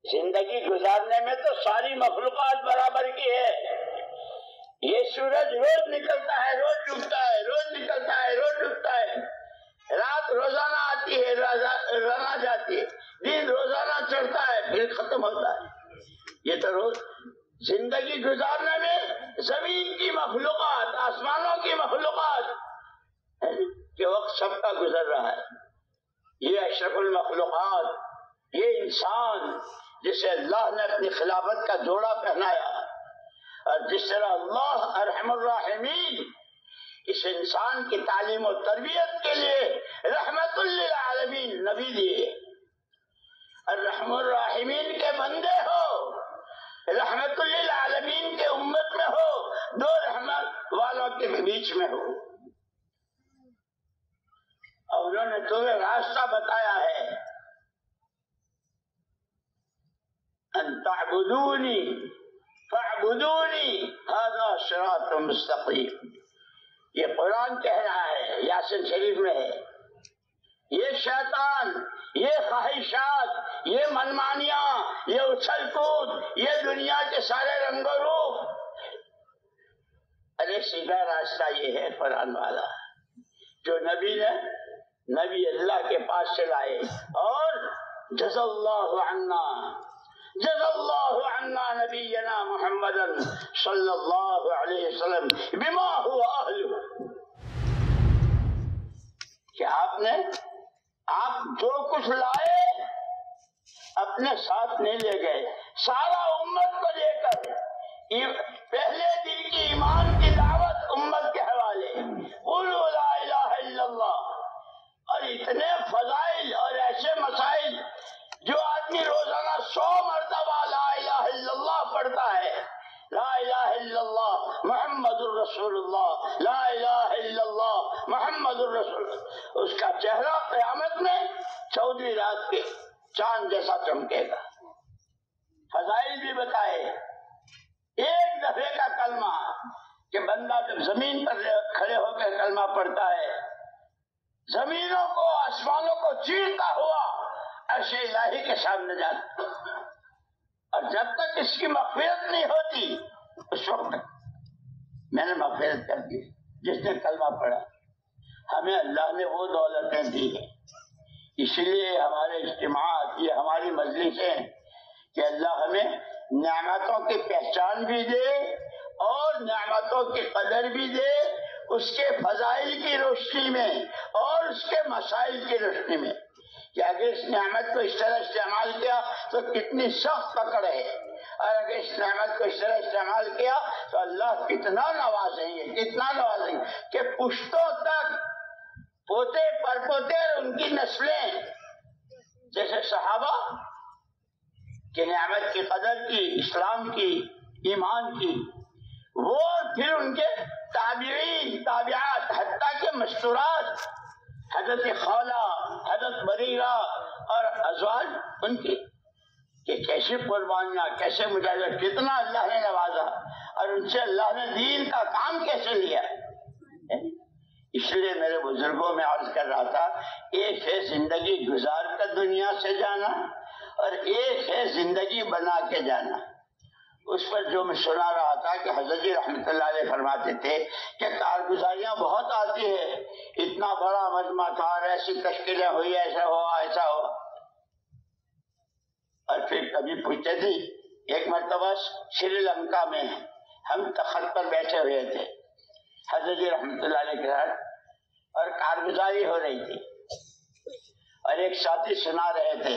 زندگی گزارنے میں تو ساری مخلوقات برابر کی ہے. یہ سورج روز نکلتا ہے، روز ڈوبتا ہے، روز نکلتا ہے، روز ڈوبتا ہے. رات روزانہ آتی ہے، روزانہ جاتی ہے، دن روزانہ چڑھتا ہے پھر ختم ہوتا ہے. یہ تو روز زندگی گزارنے میں زمین کی مخلوقات، آسمانوں کی مخلوقات کے وقت سب کا گزر رہا ہے. یہ اشرف المخلوقات، یہ انسان جسے اللہ نے اپنی خلافت کا جوڑا پہنایا، اور جس طرح اللہ ارحم الراحمین اس انسان کی تعلیم و تربیت کے لیے رحمت للعالمین نبی دیے. الرحم الراحمین کے بندے ہو، رحمت للعالمین کے امت میں ہو، دو رحمت والوں کے بیچ میں ہو. اور انہوں نے تمہیں راستہ بتایا ہے، ان تعبدونی فاعبدونی ھذا صراط مستقیم. یہ قرآن کہہ رہا ہے، یاسین شریف میں ہے. یہ شیطان، یہ خواہشات، یہ منمانیاں، یہ اچھل کود، یہ دنیا کے سارے رنگ و روپ، ارے سیدھا راستہ یہ ہے قرآن والا جو نبی اللہ کے پاس سے لائے. اور جزا اللہ عنا نبینا محمد صلی اللہ علیہ وسلم بما هو اہلہ، کہ آپ جو کچھ لائے اپنے ساتھ نہیں لے گئے، سارا امت کو لے کر پہلے دن کی ایمان کی دعوت امت کے حوالے، قولوا لا الہ الا اللہ، اور اتنے فضائل اور ایسے مسائل جو آدمی روزانہ 100 مرتبہ لا الہ الا اللہ پڑھتا ہے، لا الہ الا اللہ محمد الرسول اللہ، لا الہ الا اللہ محمد الرسول اللہ، اس کا چہرہ قیامت میں 14ویں رات کے چاند جیسا چمکے گا۔ فضائل بھی بتائے، ایک دفعے کا کلمہ کہ بندہ جب زمین پر کھڑے ہو کر کلمہ پڑھتا ہے، زمینوں کو آسمانوں کو چیرتا ہوا عرش الہی کے سامنے جاتا، اور جب تک اس کی مغفرت نہیں ہوتی اس وقت تک میں نے مغفرت کر دی۔ جس نے کلمہ پڑھا، ہمیں اللہ نے وہ دولتیں دی ہیں، اس لیے ہمارے اجتماعات، یہ ہماری مجلسیں، کہ اللہ ہمیں نعمتوں کی پہچان بھی دے اور نعمتوں کی قدر بھی دے، اس کے فضائل کی روشنی میں اور اس کے مسائل کی روشنی میں، کہ اگر اس نعمت کو اس طرح استعمال کیا تو کتنی سخت پکڑ ہے، اور اگر اس نعمت کو اس طرح استعمال کیا تو اللہ کتنا نوازیں گے، کتنا نوازیں گے کہ پشتوں تک، پوتے پرپوتے اور ان کی نسلیں، جیسے صحابہ کہ نعمت کی قدر کی، اسلام کی، ایمان کی، وہ پھر ان کے تابعین، تابعات، حتیٰ کہ مستورات، حضرت خولہ، حضرت بریرہ اور ازواج ان کی، کہ کیسی قربانیاں، کیسے مجاہدت، کتنا اللہ نے نوازا، اور ان سے اللہ نے دین کا کام کیسے لیا۔ اس لیے میرے بزرگوں میں عرض کر رہا تھا، ایک ہے زندگی گزار کر دنیا سے جانا، اور ایک ہے زندگی بنا کے جانا۔ اس پر جو میں سنا رہا تھا کہ حضرت جی رحمۃ اللہ علیہ فرماتے تھے کہ کارگزاریاں بہت آتی ہے، اتنا بڑا مجمع تھا اور ایسی تشکیلیں ہوئی، ایسا ہوا ایسا ہوا، اور پھر کبھی پوچھتے تھے، ایک مرتبہ سری لنکا میں ہم تخت پر بیٹھے ہوئے تھے حضرت جی رحمۃ اللہ علیہ کے ساتھ، اور کارگزاری ہو رہی تھی، اور ایک ساتھی سنا رہے تھے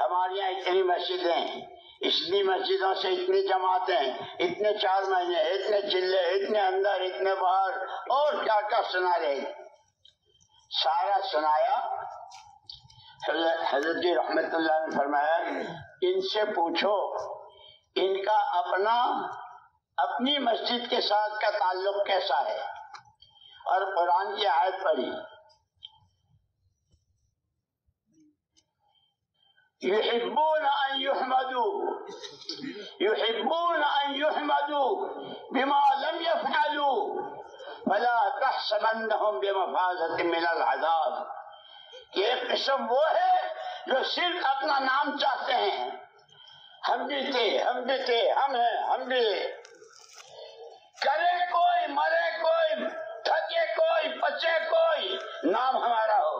ہمارے یہاں اتنی مسجدیں ہیں، اتنی مسجدوں سے اتنی جماعتیں، اتنے 4 مہینے، اتنے چلے، اتنے اندر، اتنے باہر، اور کیا کیا سنا رہے تھے۔ سارا سنایا، حضرت جی رحمت اللہ نے فرمایا ان سے پوچھو ان کا اپنی مسجد کے ساتھ کا تعلق کیسا ہے، اور قرآن کی آیت پڑھی، يحبون أن يحمدوا بما لم يفعلوا فلا تحسبنهم بمفازة من العذاب، کہ ایک قسم وہ ہے جو صرف اپنا نام چاہتے ہیں، ہم بھی تھے، ہم بھی تھے، ہم ہیں، ہم بھی، کرے کوئی، مرے کوئی، تھکے کوئی، پچے کوئی، نام ہمارا ہو،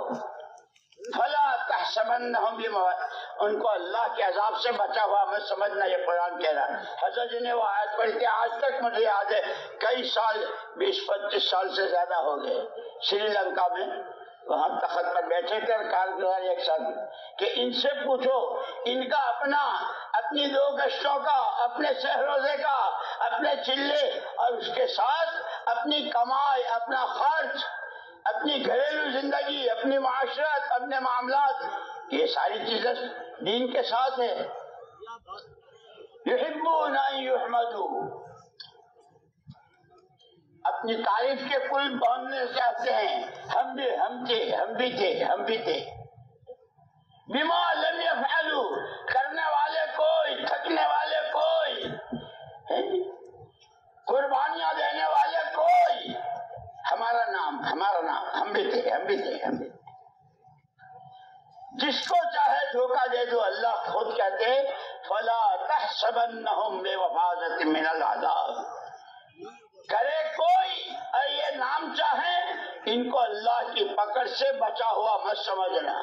فلا تحسبنهم بمفازة، ان کو اللہ کے عذاب سے بچا ہوا مت سمجھنا، یہ قرآن کہہ رہا ہے۔ حضرت جی نے وہ آیت پڑھی تھی، آج تک مجھے یاد ہے، کئی سال، 20-25 سال سے زیادہ ہو گئے، سری لنکا میں وہاں تخت پر بیٹھے تھے اور کارگزار ایک ساتھ، کہ ان سے پوچھو ان کا اپنی 2 گشتوں کا، اپنے سہ روزے کا، اپنے چلے، اور اس کے ساتھ اپنی کمائی، اپنا خرچ، اپنی گھریلو زندگی، اپنی معاشرت، اپنے معاملات، یہ ساری چیزیں دین کے ساتھ ہے۔ یحبون ان یحمدوا، اپنی تعریف کے پل باندھنے چاہتے ہیں، ہم بھی، ہم تھے، ہم بھی تھے، ہم بھی تھے، بما لم يفعلوا، کرنے والے کوئی، تھکنے والے کوئی، قربانیاں دینے والے کوئی، ہمارا نام، ہمارا نام، ہم بھی تھے، ہم بھی تھے، ہم بھی تھے۔ جس کو چاہے دھوکہ دے دو، اللہ خود کہتے ہیں فلا تحسبنهم بمفازة من العذاب، کرے کوئی اور یہ نام چاہے، ان کو اللہ کی پکڑ سے بچا ہوا مت سمجھنا۔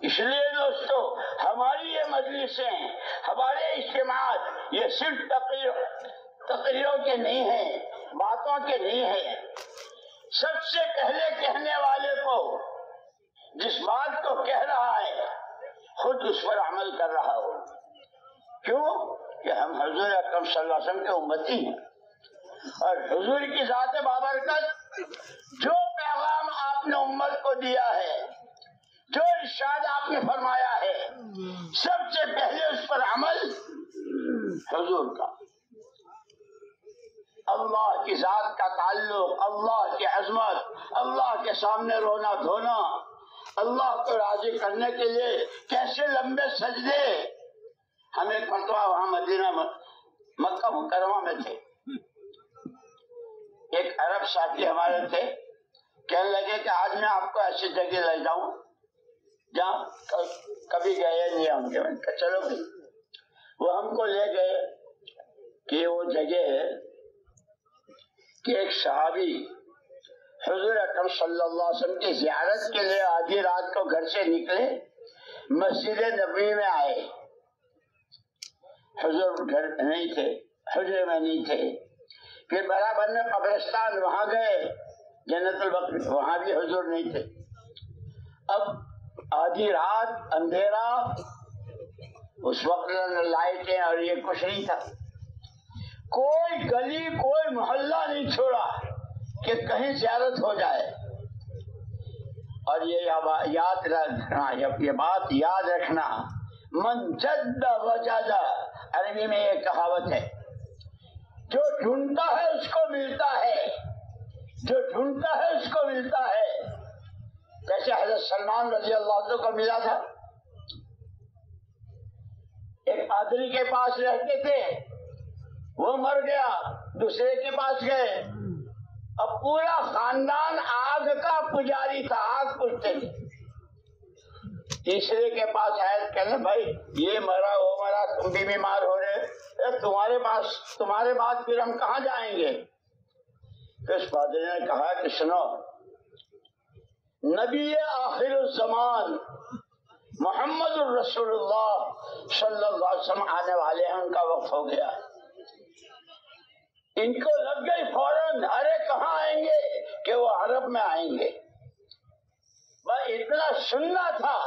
اس لیے دوستو، ہماری یہ مجلسیں، ہمارے اجتماعات، یہ صرف تقریروں کے نہیں ہیں، باتوں کے نہیں ہیں۔ سب سے پہلے کہنے والے کو، جس بات کو کہہ رہا ہے، خود اس پر عمل کر رہا ہو. کیوں کہ ہم حضور اکرم صلی اللہ علیہ وسلم کے امتی ہیں، اور حضور کی ذات بابرکت جو پیغام آپ نے امت کو دیا ہے، جو ارشاد آپ نے فرمایا ہے، سب سے پہلے اس پر عمل حضور کا. اللہ کی ذات کا تعلق، اللہ کی عظمت، اللہ کے سامنے رونا دھونا، اللہ کو راضی کرنے کے لیے کیسے لمبے سجدے. ہم ایک مرتبہ وہاں مدینہ مکہ مکرمہ میں تھے، ایک عرب ساتھی ہمارے تھے، کہنے لگے کہ آج میں آپ کو ایسی جگہ لے جاؤں جہاں کبھی گئے نہیں ہوں گے. میں کہا چلو بھی. وہ ہم کو لے گئے کہ وہ جگہ ہے کہ ایک صحابی حضور اکرم صلی اللہ علیہ وسلم کی زیارت کے لیے آدھی رات کو گھر سے نکلے، مسجد نبوی میں آئے. حضور گھر نہیں تھے، حجرے میں نہیں تھے. پھر برابر میں قبرستان، وہاں گئے جنت البقیع، وہاں بھی حضور نہیں تھے. اب آدھی رات، اندھیرا، اس وقت لائٹیں اور یہ کچھ نہیں تھا. کوئی گلی، کوئی محلہ نہیں چھوڑا کہ کہیں زیارت ہو جائے. اور یہ یاد رکھنا، یہ بات یاد رکھنا، من جد وجد، عربی میں یہ کہاوت ہے، جو ڈھونڈتا ہے اس کو ملتا ہے، جو ڈھونڈتا ہے اس کو ملتا ہے. جیسے حضرت سلمان رضی اللہ عنہ کو ملا تھا. ایک پادری کے پاس رہتے تھے، وہ مر گیا، دوسرے کے پاس گئے. اب پورا خاندان آگ کا پجاری تھا، آگ پوجتے تھے. تیسرے کے پاس آئے، کہنے بھائی یہ مرا، وہ مرا، تم بھی بیمار ہو رہے، تمہارے بعد پھر ہم کہاں جائیں گے؟ پھر اس پادری نے کہا کہ سنو، نبی آخر الزمان محمد الرسول اللہ صلی اللہ علیہ وسلم آنے والے ہیں، ان کا وقت ہو گیا. ان کو لگ گئی فوراً، ارے کہاں آئیں گے کہ وہ عرب میں آئیں گے. بھائی اتنا سننا تھا،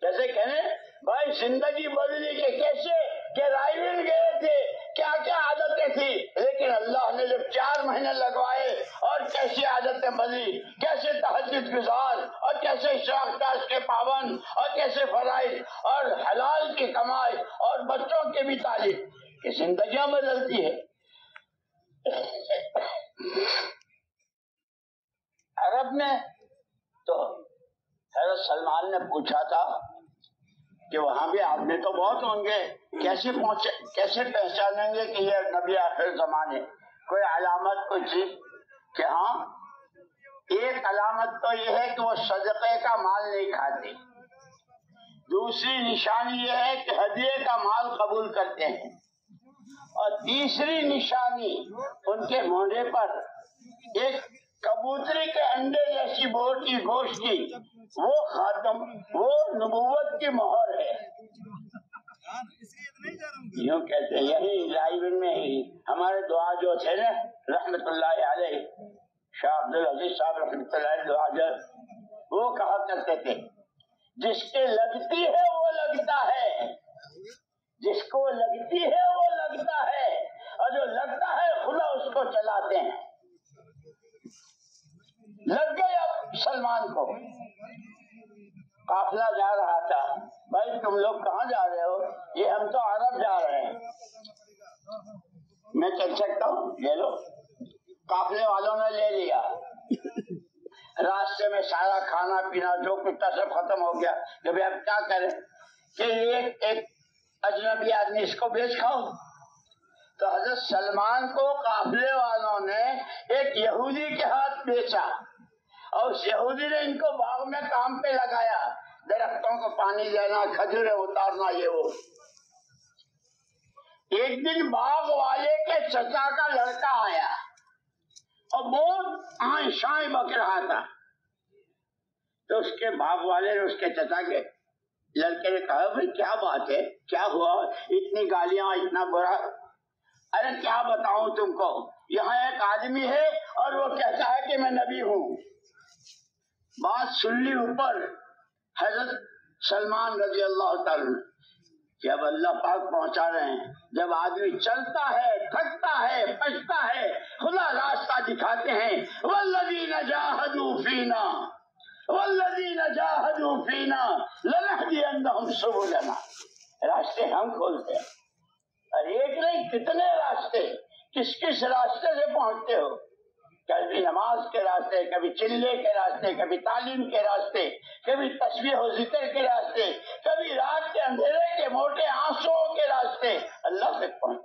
جیسے کہنے بھائی زندگی بدلی کہ کیسے کہ رائے گئے تھے، کیا کیا عادتیں تھی، لیکن اللہ نے جب 4 مہینے لگوائے اور کیسی عادتیں بدلی، کیسے تہجد گزار، اور کیسے اشراق تاش کے پابند، اور کیسے فرائض اور حلال کی کمائی اور بچوں کی بھی تعلیم، کہ زندگیاں بدلتی ہے. عرب میں تو حضرت سلمان نے پوچھا تھا کہ وہاں بھی آدمی تو بہت ہوں گے، کیسے پہچانیں گے کہ یہ نبی آخر زمانے؟ کوئی علامت، کوئی چیز؟ کہ ہاں، ایک علامت تو یہ ہے کہ وہ صدقے کا مال نہیں کھاتے. دوسری نشانی یہ ہے کہ ہدیے کا مال قبول کرتے ہیں. اور تیسری نشانی ان کے مونڈے پر ایک کبوتری کے انڈے جیسی بوٹ کی گوشت کی، وہ خاتم، وہ نبوت کی مہر ہے. یوں کہتے ہیں، یہی لائبریری میں ہی ہمارے دعا جو تھے نا رحمت اللہ علیہ، شاہ عبد العزیز صاحب رحمت اللہ علیہ دعا جو وہ کہا کرتے تھے، جس کے لگتی ہے وہ لگتا ہے، جس کو لگتی ہے وہ لگتا ہے، اور جو لگتا ہے خدا اس کو چلاتے ہیں. لگ گئے. اب سلمان کو قافلہ جا رہا تھا، بھائی تم لوگ کہاں جا رہے ہو؟ یہ ہم تو عرب جا رہے ہیں. میں چل سکتا ہوں؟ لے لو. قافلے والوں نے لے لیا. راستے میں سارا کھانا پینا جو کچھ تھا سب ختم ہو گیا. کہ اب کیا کریں کہ ایک اجنبی آدمی اس کو بیچ کھاؤ. تو حضرت سلمان کو قافلے والوں نے ایک یہودی کے ہاتھ بیچا، اور اس یہودی نے ان کو باغ میں کام پہ لگایا، درختوں کو پانی دینا، کھجوریں اتارنا، یہ وہ. ایک دن باغ والے کے چچا کا لڑکا آیا اور بہت آئیں شائیں بک رہا تھا. تو اس کے باغ والے نے اس کے چچا کے لڑکے نے کہا، بھائی کیا بات ہے، کیا ہوا، اتنی گالیاں، اتنا برا؟ ارے کیا بتاؤں تم کو، یہاں ایک آدمی ہے اور وہ کہتا ہے کہ میں نبی ہوں. بات سن لی اوپر. حضرت سلمان رضی اللہ تعالیٰ عنہ جب اللہ پاک پہنچا رہے ہیں، جب آدمی چلتا ہے، تھکتا ہے، پچتا ہے، خدا راستہ دکھاتے ہیں، والذین جاہدوا فینا والذین جاہدوا فینا لنہدینہم سبلنا، راستے ہم کھولتے ہیں۔ اور ایک نہیں، کتنے راستے، کس کس راستے سے پہنچتے ہو؟ کبھی نماز کے راستے، کبھی چلے کے راستے، کبھی تعلیم کے راستے، کبھی تسبیح و ذکر کے راستے، کبھی رات کے اندھیرے کے موٹے آنسوؤں کے راستے، اللہ تک پہنچ۔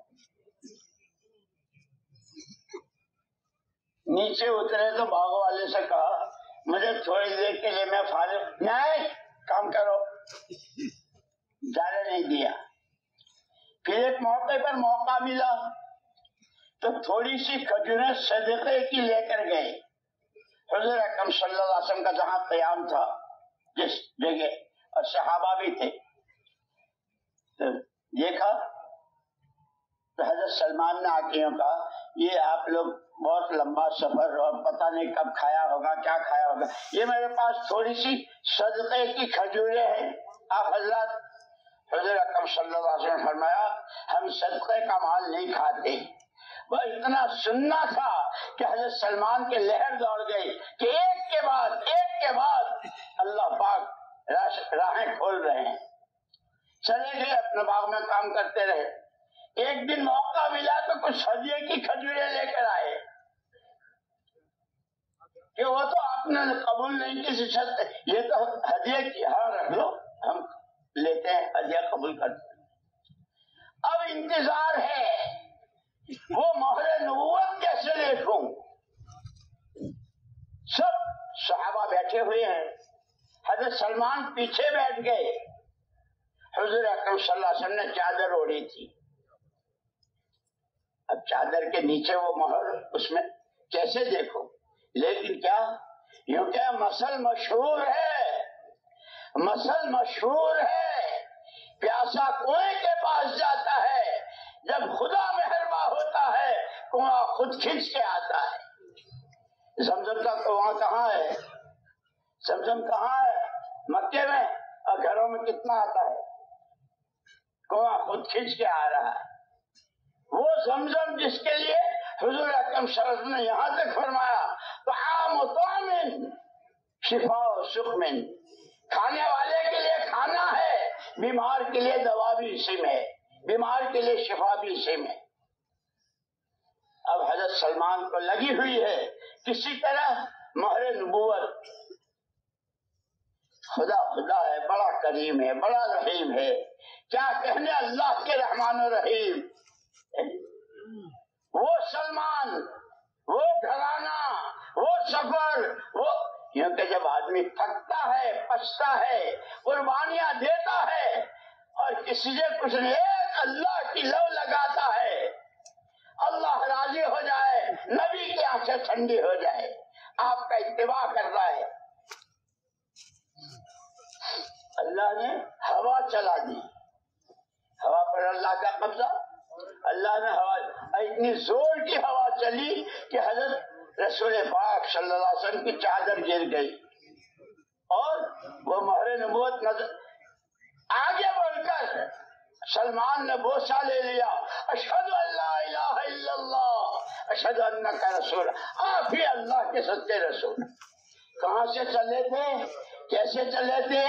نیچے اترے تو باغ والے سے کہا مجھے تھوڑی دیر کے لیے میں فارغ، نہیں کام کرو، جانے نہیں دیا۔ پھر ایک موقع پر موقع ملا تو تھوڑی سی کھجوریں صدقے کی لے کر گئے۔ حضور اکرم صلی اللہ علیہ وسلم کا جہاں قیام تھا جس جگہ، اور صحابہ بھی تھے، تو دیکھا تو حضرت سلمان نے آکیوں کہا یہ آپ لوگ بہت لمبا سفر اور پتہ نہیں کب کھایا ہوگا، کیا کھایا ہوگا، یہ میرے پاس تھوڑی سی صدقے کی کھجوریں ہیں، آپ حضرات۔ حضور اکرم صلی اللہ علیہ وسلم نے فرمایا ہم صدقے کا مال نہیں کھاتے۔ وہ اتنا سننا تھا کہ حضرت سلمان کے لہر دوڑ گئی کہ ایک کے بعد اللہ پاک راہیں کھول رہے ہیں۔ چلے گئے اپنے باغ میں کام کرتے رہے۔ ایک دن موقع ملا تو کچھ ہدیے کی کھجوریں لے کر آئے کہ وہ تو آپ نے قبول نہیں کسی شرط، یہ تو ہدیے کی، ہاں رکھ لو، ہم لیتے ہیں، ہدیہ قبول کرتے ہیں۔ اب انتظار ہے وہ مہر نبوت کیسے دیکھوں؟ سب صحابہ بیٹھے ہوئے ہیں، حضرت سلمان پیچھے بیٹھ گئے۔ حضور اکرم صلی اللہ علیہ وسلم نے چادر اوڑھی تھی، اب چادر کے نیچے وہ مہر، اس میں کیسے دیکھو؟ لیکن کیا یوں کہ مسل مشہور ہے، مسل مشہور ہے، پیاسا کنویں کے پاس جاتا ہے، جب خدا مہرباں ہوتا ہے کنواں خود کھینچ کے آتا ہے۔ زمزم کا کنواں کہاں ہے؟ زمزم کہاں ہے؟ مکے میں، اور گھروں میں کتنا آتا ہے؟ کنواں خود کھینچ کے آ رہا ہے۔ وہ زمزم جس کے لیے حضور اکرم صلی اللہ علیہ وسلم نے یہاں تک فرمایا طعام طعم شفاء سقم، کھانے والے کے لیے کھانا ہے، بیمار کے لیے دوا بھی اسی میں، بیمار کے لیے شفا بھی اسی میں۔ اب حضرت سلمان کو لگی ہوئی ہے کسی طرح مہر نبوت، خدا خدا ہے، بڑا کریم ہے، بڑا رحیم ہے، کیا کہنے اللہ کے رحمان و رحیم۔ وہ سلمان، وہ گھرانہ، وہ سفر، وہ کیونکہ جب آدمی تھکتا ہے، پچتا ہے، قربانیاں دیتا ہے اور کسی سے کچھ نہیں، ایک اللہ کی لو لگاتا ہے، اللہ راضی ہو جائے، نبی کی آنکھیں ٹھنڈی ہو جائے، آپ کا اتباع کرتا ہے۔ اللہ نے ہوا چلا دی، ہوا پر اللہ کا قبضہ، اللہ نے ہوا، اتنی زور کی ہوا چلی کہ حضرت رسول پاک صلی اللہ علیہ وسلم کی چادر گر گئی اور وہ مہر نبوت نظر۔ آگے بڑھ کر سلمان نے بوسہ لے لیا، اشہد ان لا الہ الا اللہ اشہد انک رسول، آپ ہی اللہ کے سچے رسول۔ کہاں سے چلے تھے، کیسے چلے تھے،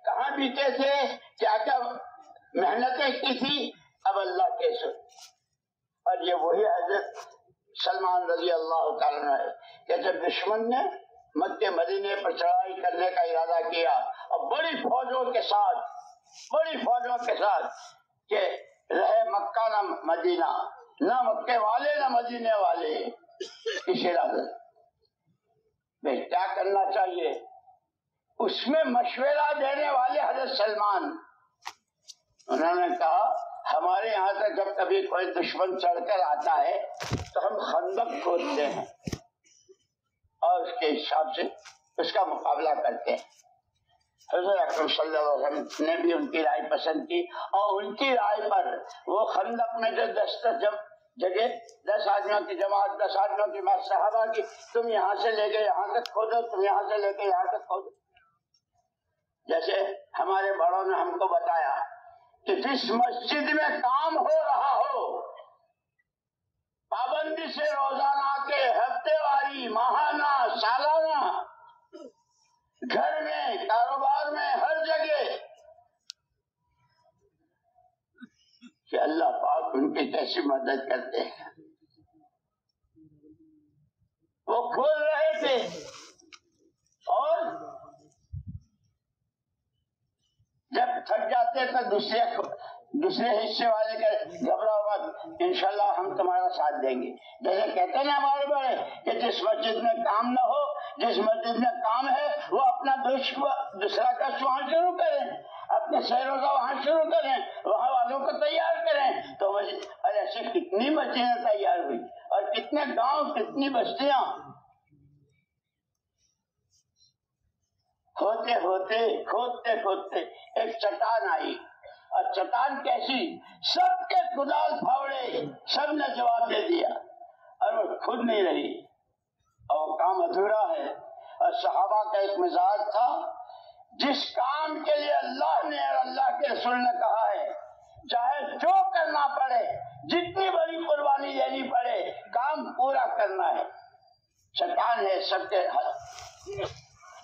کہاں بیتے تھے، کیا کیا محنتیں کی تھی، اب اللہ کے سچ۔ اور یہ وہی حضرت سلمان رضی اللہ تعالیٰ عنہ ہے کہ جب دشمن نے مکہ مدینے پر چڑھائی کرنے کا ارادہ کیا اور بڑی فوجوں کے ساتھ کہ رہے مکہ نہ مدینہ، نہ مکے والے نہ مدینے والے، اس ارادے میں کیا کرنا چاہیے، اس میں مشورہ دینے والے حضرت سلمان، انہوں نے کہا ہمارے یہاں سے جب کبھی کوئی دشمن چڑھ کر آتا ہے تو ہم خندق کھودتے ہیں اور اس کے حساب سے اس کا مقابلہ کرتے ہیں۔ حضرت اکرم صلی اللہ علیہ وسلم نے بھی ان کی رائے پسند کی اور ان کی رائے پر وہ خندق میں جو جگہ 10 آدمیوں کی جماعت، 10 آدمیوں کی بات صحابہ کی، تم یہاں سے لے کے یہاں تک کھودو، تم یہاں سے لے کے یہاں تک کھودو، جیسے ہمارے بڑوں نے ہم کو بتایا کہ جس مسجد میں کام ہو رہا ہو پابندی سے روزانہ کے ہفتے واری ماہانہ سالانہ گھر میں کاروبار میں ہر جگہ کہ اللہ پاک ان کی کیسی مدد کرتے ہیں. وہ کھول رہے تھے اور جب تھک جاتے تو دوسرے حصے والے کے گھبراؤ مت انشاءاللہ ہم تمہارا ساتھ دیں گے. جیسے کہتے ہیں نا ہمارے بڑے کہ جس مسجد میں کام نہ ہو جس مسجد میں کام ہے وہ اپنا دوسرا کش وہاں شروع کریں, اپنے شہر روزہ وہاں شروع کریں, وہاں والوں کو تیار کریں. تو ایسی کتنی مسجدیں تیار ہوئی اور کتنے گاؤں کتنی بستیاں. ہوتے ہوتے کھودتے کھودتے ایک چٹان آئی اور چٹان کیسی سب کے کدال پھاوڑے سب نے جواب دے دیا اور وہ خود نہیں رہی اور کام ادھورا ہے. اور صحابہ کا ایک مزاج تھا جس کام کے لیے اللہ نے اور اللہ کے رسول نے کہا ہے چاہے جو کرنا پڑے جتنی بڑی قربانی دینی پڑے کام پورا کرنا ہے. چٹان ہے سب کے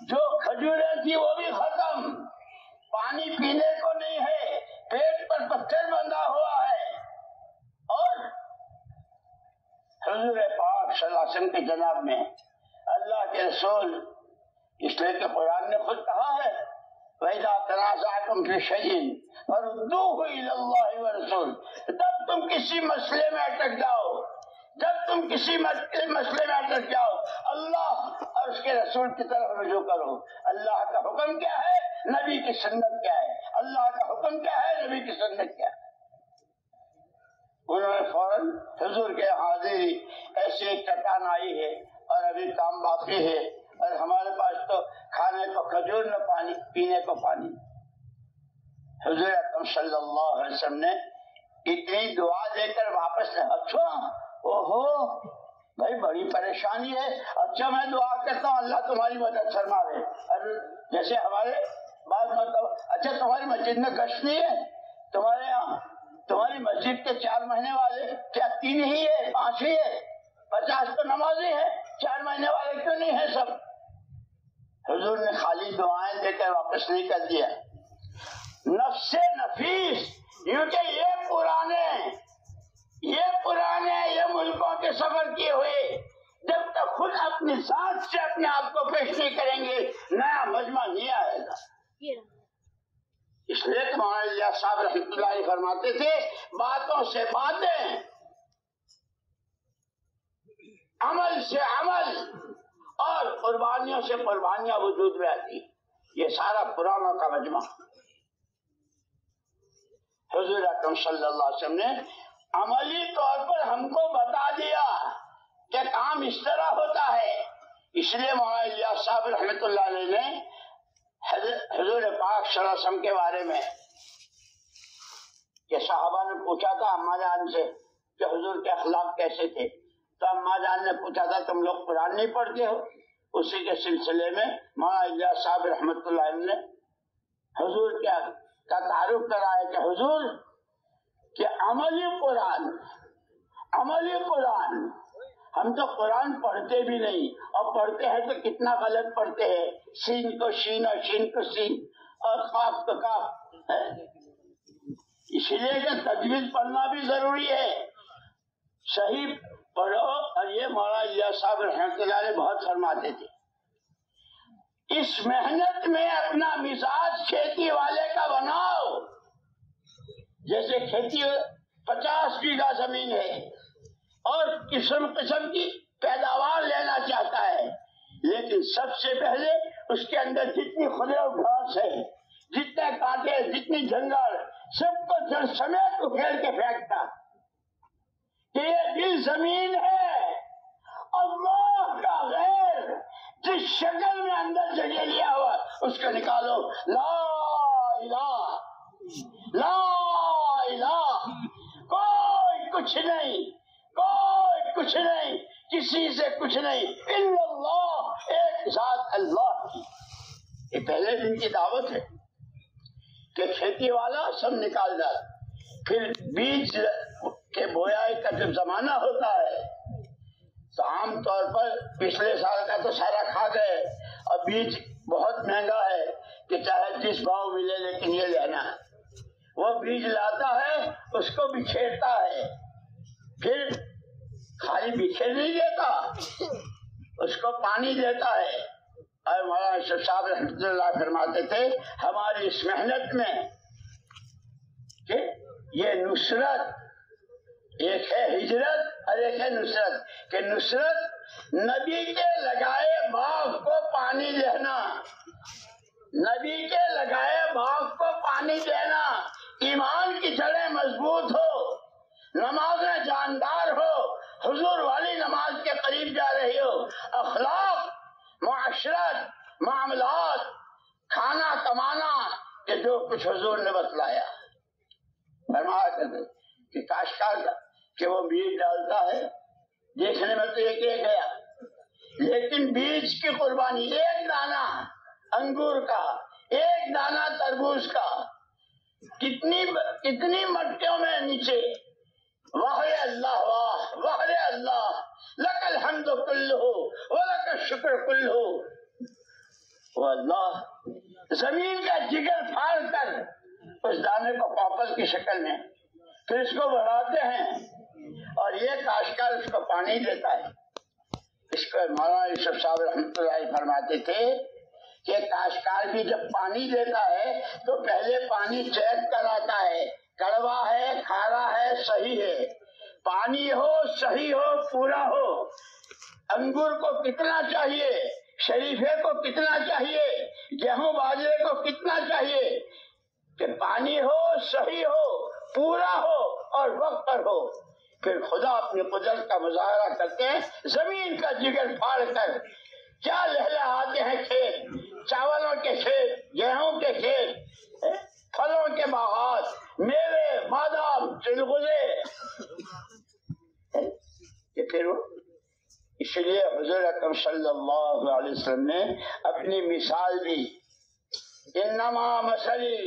جو کھجوریں تھی وہ بھی ختم, پانی پینے کو نہیں ہے, پیٹ پر پتھر بندھا ہوا ہے. اور حضور پاک صلی اللہ علیہ وسلم کے جناب میں اللہ کے رسول اس لیے کہ قرآن نے خود کہا ہے وَإِذَا تَنَازَعْتُمْ فِي شَيْءٍ فَرُدُّوهُ إِلَى اللَّهِ وَرَسُولِهِ. جب تم کسی مسئلے میں اٹک جاؤ, جب تم کسی مسئلے میں اٹک جاؤ اللہ اور اس کے رسول کی طرف رجوع کرو. اللہ کا حکم کیا ہے, نبی کی سنت کیا ہے, اللہ کا حکم کیا ہے, نبی کی سنت کیا ہے. انہوں نے فوراً حضور کے حاضری ایسی ایک چٹان آئی ہے اور ابھی کام باقی ہے اور ہمارے پاس تو کھانے کو کھجور نہ پانی پینے کو پانی. حضور اکرم صلی اللہ علیہ وسلم نے اتنی دعا دے کر واپس اچھا اوہو بھائی بڑی پریشانی ہے, اچھا میں دعا کرتا ہوں اللہ تمہاری مدد فرمائے. جیسے ہمارے بعض مطلب اچھا تمہاری مسجد میں گشت نہیں ہے, تمہارے یہاں تمہاری مسجد کے 4 مہینے والے کیا 3 ہی ہے 5 ہی ہے, 50 تو نمازی ہے, 4 مہینے والے کیوں نہیں ہے سب. حضور نے خالی دعائیں دے کر واپس نہیں کر دیا. نفس نفیس یوں کہ یہ ملکوں کے سفر کیے ہوئے جب تک خود اپنی ذات سے اپنے آپ کو پیش نہیں کریں گے نیا مجمع نہیں آئے گا. اس لیے مولانا الیاس صاحب رحمۃ اللہ علیہ فرماتے تھے باتوں سے باتیں, عمل سے عمل اور قربانیوں سے قربانیاں وجود میں آتی. یہ سارا پرانوں کا مجمع. حضور اکرم صلی اللہ علیہ وسلم نے عملی طور پر ہم کو بتا دیا کہ کام اس طرح ہوتا ہے. اس لیے مولانا الیاس صاحب رحمۃ اللہ علیہ نے حضور پاک صلی اللہ علیہ وسلم کے بارے میں کہ صحابہ نے پوچھا تھا اماں جان سے کہ حضور کے اخلاق کیسے تھے, تو اماں جان نے پوچھا تھا تم لوگ قرآن نہیں پڑھتے ہو. اسی کے سلسلے میں مولانا الیاس صاحب رحمۃ اللہ علیہ نے حضور کا تعارف کرایا کہ حضور کہ عملی قرآن ہم تو قرآن پڑھتے بھی نہیں اور پڑھتے ہیں تو کتنا غلط پڑھتے ہیں, سین کو شین اور شین کو سین اور قاف کو قاف. اس لیے کہ تجوید پڑھنا بھی ضروری ہے, صحیح پڑھو. اور یہ مولانا الیاس صاحب رحمۃ اللہ علیہ بہت فرماتے تھے اس محنت میں اپنا مزاج کھیتی والے کا بناؤ. جیسے کھیتی 50 بیگھہ زمین ہے اور قسم کی پیداوار لینا چاہتا ہے, لیکن سب سے پہلے اس کے اندر جتنی خضر و گھاس ہے, جتنے کانٹے, جتنی جنگل, سب کو جڑ سمیت اکھیڑ کے پھینکتا کہ یہ دل زمین ہے. اللہ کا غیر جس شکل میں اندر جگہ لیا ہوا اس کو نکالو. لا الہ کوئی کچھ نہیں, کسی سے کچھ نہیں, الا اللہ, ایک ذات اللہ کی. یہ پہلے دن کی دعوت ہے کہ کھیتی والا سب نکال ڈال، پھر بیج کے بویائی کا جب زمانہ ہوتا ہے تو عام طور پر پچھلے سال کا تو سارا کھا گئے، اور بیج بہت مہنگا ہے کہ چاہے جس بھاؤ ملے لیکن یہ لینا ہے۔ وہ بیج لاتا ہے، اس کو بکھیرتا ہے، پھر خالی بکھیر نہیں دیتا، اس کو پانی دیتا ہے۔ اور مولانا اشرف صاحب رحمۃ اللہ فرماتے تھے ہماری اس محنت میں کہ یہ نصرت، ایک ہے ہجرت اور ایک ہے نصرت، کہ نصرت نبی کے لگائے باغ کو پانی دینا، نبی کے لگائے باغ کو پانی دینا، ایمان کی جڑیں مضبوط ہو، نماز میں جاندار ہو، حضور والی نماز کے قریب جا رہی ہو، اخلاق، معاشرت، معاملات، کھانا کمانا، کہ جو کچھ حضور نے بتلایا۔ فرمایا کرتے کہ کاشتکار کا کہ وہ بیج ڈالتا ہے، دیکھنے میں تو ایک ایک گیا، لیکن بیج کی قربانی ایک دانہ انگور کا، ایک دانہ تربوز کا، کتنی مٹیوں میں نیچے، واہ اللہ واہ، واہ اللہ، لک الحمد کلہ ولک الشکر کلہ۔ وہ اللہ زمین کا جگر پھاڑ کر اس دانے کو پاپل کی شکل میں، پھر اس کو بڑھاتے ہیں اور یہ کاشتکار اس کو پانی دیتا ہے۔ اس کو مولانا یوسف صاحب رحمۃ اللہ فرماتے تھے کہ کاشتکار بھی جب پانی دیتا ہے تو پہلے پانی چیک کراتا ہے، کڑوا ہے، کھارا ہے، صحیح ہے، پانی ہو، صحیح ہو، پورا ہو۔ انگور کو کتنا چاہیے، شریفے کو کتنا چاہیے، گیہوں باجرے کو کتنا چاہیے، کہ پانی ہو، صحیح ہو، پورا ہو اور وقت پر ہو۔ پھر خدا اپنی قدرت کا مظاہرہ کرتے ہیں، زمین کا جگر پھاڑ کر کیا لہلہاتے ہیں کھیت، چاولوں کے کھیت، گیہوں کے کھیت، پھلوں کے باغات، میوے، بادام، چلغلے، کہ پھر اس لیے حضور اکرم صلی اللہ علیہ وسلم نے اپنی مثال دی، انما مثلی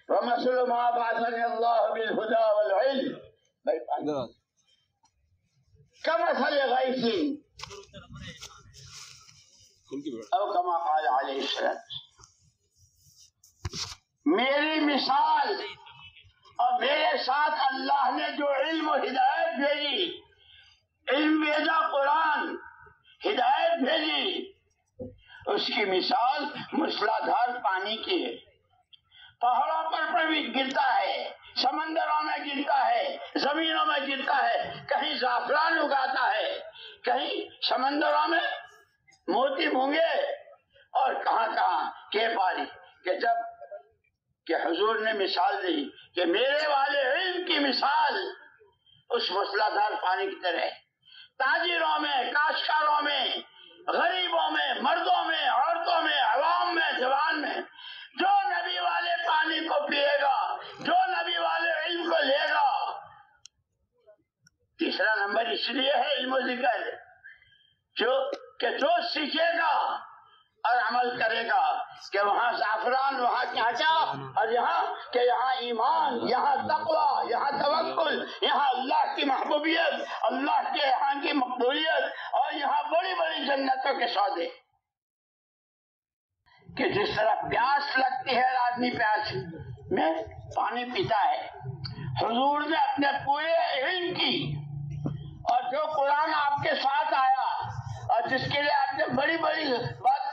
ومثل ما بعثنی اللہ بالہدی والعلم کمثل غیث او کما قال علیہ السلام۔ میری مثال اور میرے ساتھ اللہ نے جو علم و ہدایت بھیجی، علم بھیجا، قرآن، ہدایت بھیجی، اس کی مثال موسلادھار پانی کی ہے۔ پہاڑوں پر بھی گرتا ہے، سمندروں میں گرتا ہے، زمینوں میں گرتا ہے، کہیں زعفران اگاتا ہے، کہیں سمندروں میں موتی مونگے، اور کہاں کہاں کے پاری، کہ جب کہ حضور نے مثال دی کہ میرے والے علم کی مثال اس موسلادھار پانی کی طرح ہے۔ تاجروں میں، کاشتکاروں میں، غریبوں میں، مردوں میں، عورتوں میں، عوام میں، جوان میں، جو نبی والے پانی کو پیے گا، جو نبی والے علم کو لے گا۔ تیسرا نمبر اس لیے ہے علم و ذکر، جو سیکھے گا اور عمل کرے گا، کہ وہاں زعفران، وہاں کیا، اور یہاں ایمان، یہاں تقوی، یہاں توکل، یہاں اللہ کی محبوبیت، اللہ کے یہاں کی مقبولیت، اور یہاں بڑی بڑی جنتوں کے سودے۔ کہ جس طرح پیاس لگتی ہے، آدمی پیاس میں پانی پیتا ہے، حضور نے اپنے پورے علم کی، اور جو قرآن آپ کے ساتھ آیا، اور جس کے لیے آپ نے بڑی بڑی بات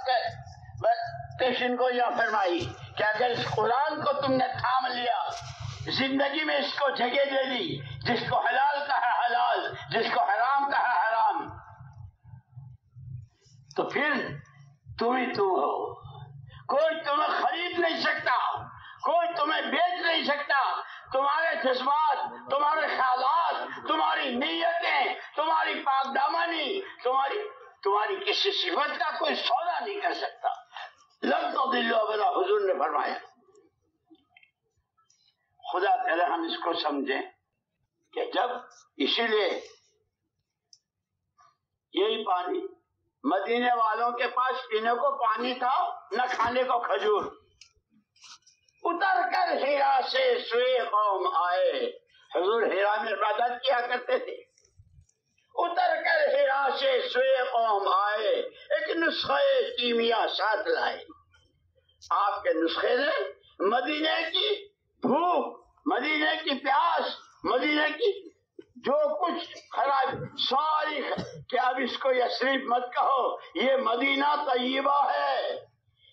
پیشن کو یہ فرمائی کہ اگر اس قرآن کو تم نے تھام لیا، زندگی میں اس کو جگہ دے دی، جس کو حلال کہا حلال، جس کو حرام کہا حرام، تو پھر تم ہی تم ہو، کوئی تمہیں خرید نہیں سکتا، کوئی تمہیں بیچ نہیں سکتا، تمہارے جذبات، تمہارے خیالات، تمہاری نیتیں، تمہاری پاک دامانی، تمہاری کسی صفت کا کوئی سودا نہیں کر سکتا۔ لن تضلوا ابدا، حضور نے فرمایا۔ خدا کرے ہم اس کو سمجھیں کہ جب اسی لیے یہی پانی مدینے والوں کے پاس پینے کو پانی تھا نہ کھانے کو کھجور. اتر کر ہیرا سے سوئے قوم آئے. حضور ہیرا میں عبادت کیا کرتے تھے. اتر کر ہیرا سے سوئے قوم آئے, ایک نسخے کیمیا ساتھ لائے. آپ کے نسخے نے مدینے کی بھوک, مدینے کی پیاس, مدینے کی جو کچھ خراب ساری, کہ اب اس کو یثرب مت کہو, یہ مدینہ طیبہ ہے,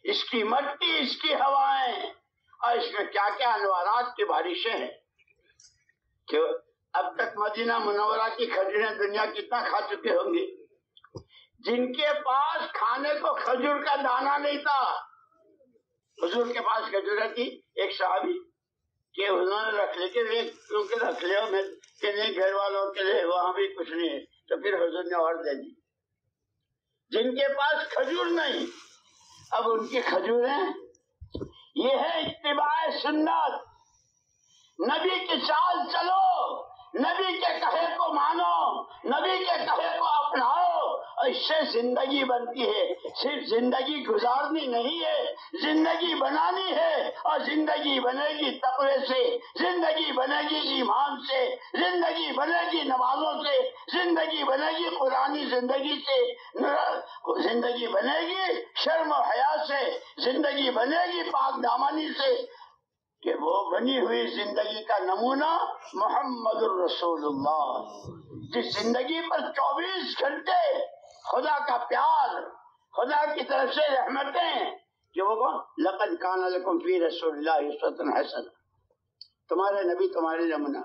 اس کی مٹی, اس کی ہوائیں, اور اس میں کیا کیا انوارات کی بارشیں ہیں. کہ اب تک مدینہ منورہ کی کھجوریں دنیا کتنا کھا چکے ہوں گے. جن کے پاس کھانے کو کھجور کا دانہ نہیں تھا, حضور کے پاس کھجوریں تھی. ایک صحابی کہ انہوں نے رکھ لی کہ کیونکہ رکھ لیا میں کہ نہیں, گھر والوں کے لیے وہاں بھی کچھ نہیں ہے, تو پھر حضور نے اور دے دی. جن کے پاس کھجور نہیں, اب ان کی کھجوریں. یہ ہے اتباع سنت. نبی کی چال چلو, نبی کے کہے کو مانو, نبی کے کہے کو اپناؤ, اس سے زندگی بنتی ہے. صرف زندگی گزارنی نہیں ہے, زندگی بنانی ہے. اور زندگی بنے گی تقوی سے, زندگی بنے گی ایمان سے, زندگی بنے گی نمازوں سے, زندگی بنے گی قرآنی زندگی سے, زندگی بنے گی شرم و حیا سے, زندگی بنے گی پاک دامانی سے. کہ وہ بنی ہوئی زندگی کا نمونہ محمد الرسول اللہ, جس زندگی پر 24 گھنٹے خدا کا پیار, خدا کی طرف سے رحمتیں. کہ وہ لقد کان لکم فی رسول اللہ اسوۃ حسنہ, تمہارے نبی تمہارے نمونہ.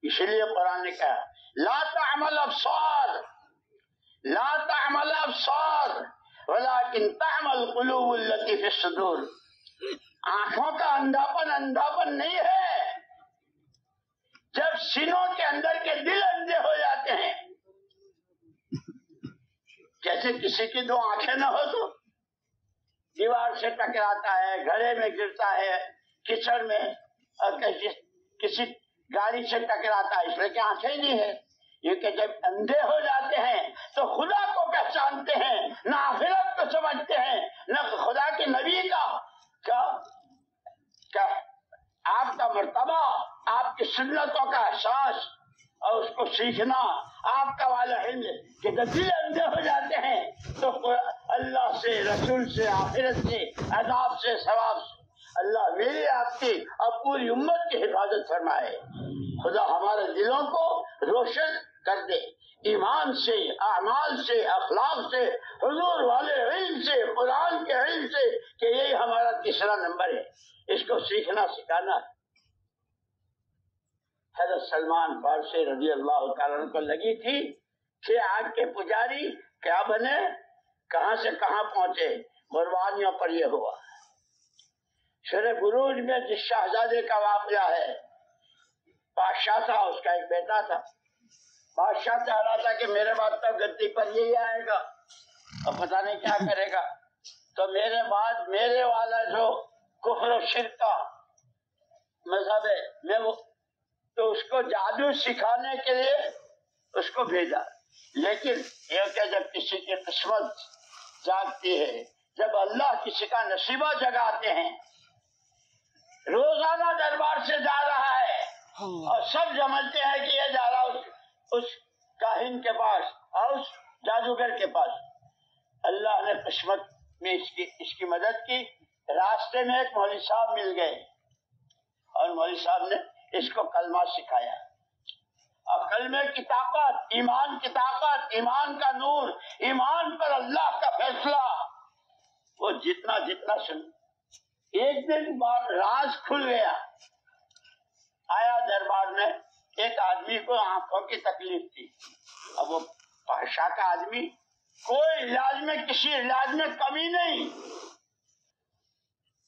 اس لیے قرآن نے کہا لا تعمل ابصار, لا تعمل ابصار ولکن تعمل قلوب التي فی الصدور. آنکھوں کا اندھاپن نہیں ہے جب سینوں کے اندر کے دل اندھے ہو جاتے ہیں. جیسے کسی کی 2 آنکھیں نہ ہو تو دیوار سے ٹکراتا ہے, گھڑے میں گرتا ہے, کچڑ میں, اور کسی گاڑی سے ٹکراتا ہے, اس لیے کہ آنکھیں نہیں ہے. یہ کہ جب اندھے ہو جاتے ہیں تو خدا کو پہچانتے ہیں, نہ آخرت کو سمجھتے ہیں, نہ خدا کے نبی کا کیا آپ کا مرتبہ, آپ کی سنتوں کا احساس اور اس کو سیکھنا, آپ کا والا علم. کہ جب دل اندھے ہو جاتے ہیں تو اللہ سے, رسول سے, آخرت سے, عذاب سے, ثواب سے. اللہ میری, آپ کی اور پوری امت کی حفاظت فرمائے. خدا ہمارے دلوں کو روشن کر دے, ایمان سے, اعمال سے, اخلاق سے, حضور والے علم سے, قرآن کے علم سے. کہ یہی ہمارا تیسرا نمبر ہے, اس کو سیکھنا سکھانا. حضرت سلمان فارسی رضی اللہ تعالیٰ عنہ کو لگی تھی کہ آگ کے پجاری کیا بنے, کہاں سے کہاں پہنچے. قربانیوں پر یہ ہوا. سورہ بروج میں جس شہزادے کا واقعہ ہے, بادشاہ تھا, اس کا ایک بیٹا تھا. بادشاہ چاہ رہا تھا کہ میرے بعد تو گدی پر یہی آئے گا اور پتہ نہیں کیا کرے گا, تو میرے بعد میرے والا جو کفر و شرک کا مذہب ہے, میں وہ تو اس کو جادو سکھانے کے لیے اس کو بھیجا. لیکن یہ کہ جب کسی کی قسمت جاگتی ہے, جب اللہ کسی کا نصیبہ جگاتے ہیں, روزانہ دربار سے جا رہا ہے اور سب سمجھتے ہیں کہ یہ جا رہا اس کاہن کے پاس اور اس جادوگر کے پاس. اللہ نے قسمت میں اس کی مدد کی. راستے میں ایک مولوی صاحب مل گئے اور مولوی صاحب نے اس کو کلمہ سکھایا. اور کلمے کی طاقت, ایمان کی طاقت, ایمان کا نور, ایمان پر اللہ کا فیصلہ, وہ جتنا جتنا سن. ایک دن راز کھل گیا. آیا دربار میں, ایک آدمی کو آنکھوں کی تکلیف تھی. اب وہ بادشاہ کا آدمی, کوئی علاج میں کسی علاج میں کمی نہیں,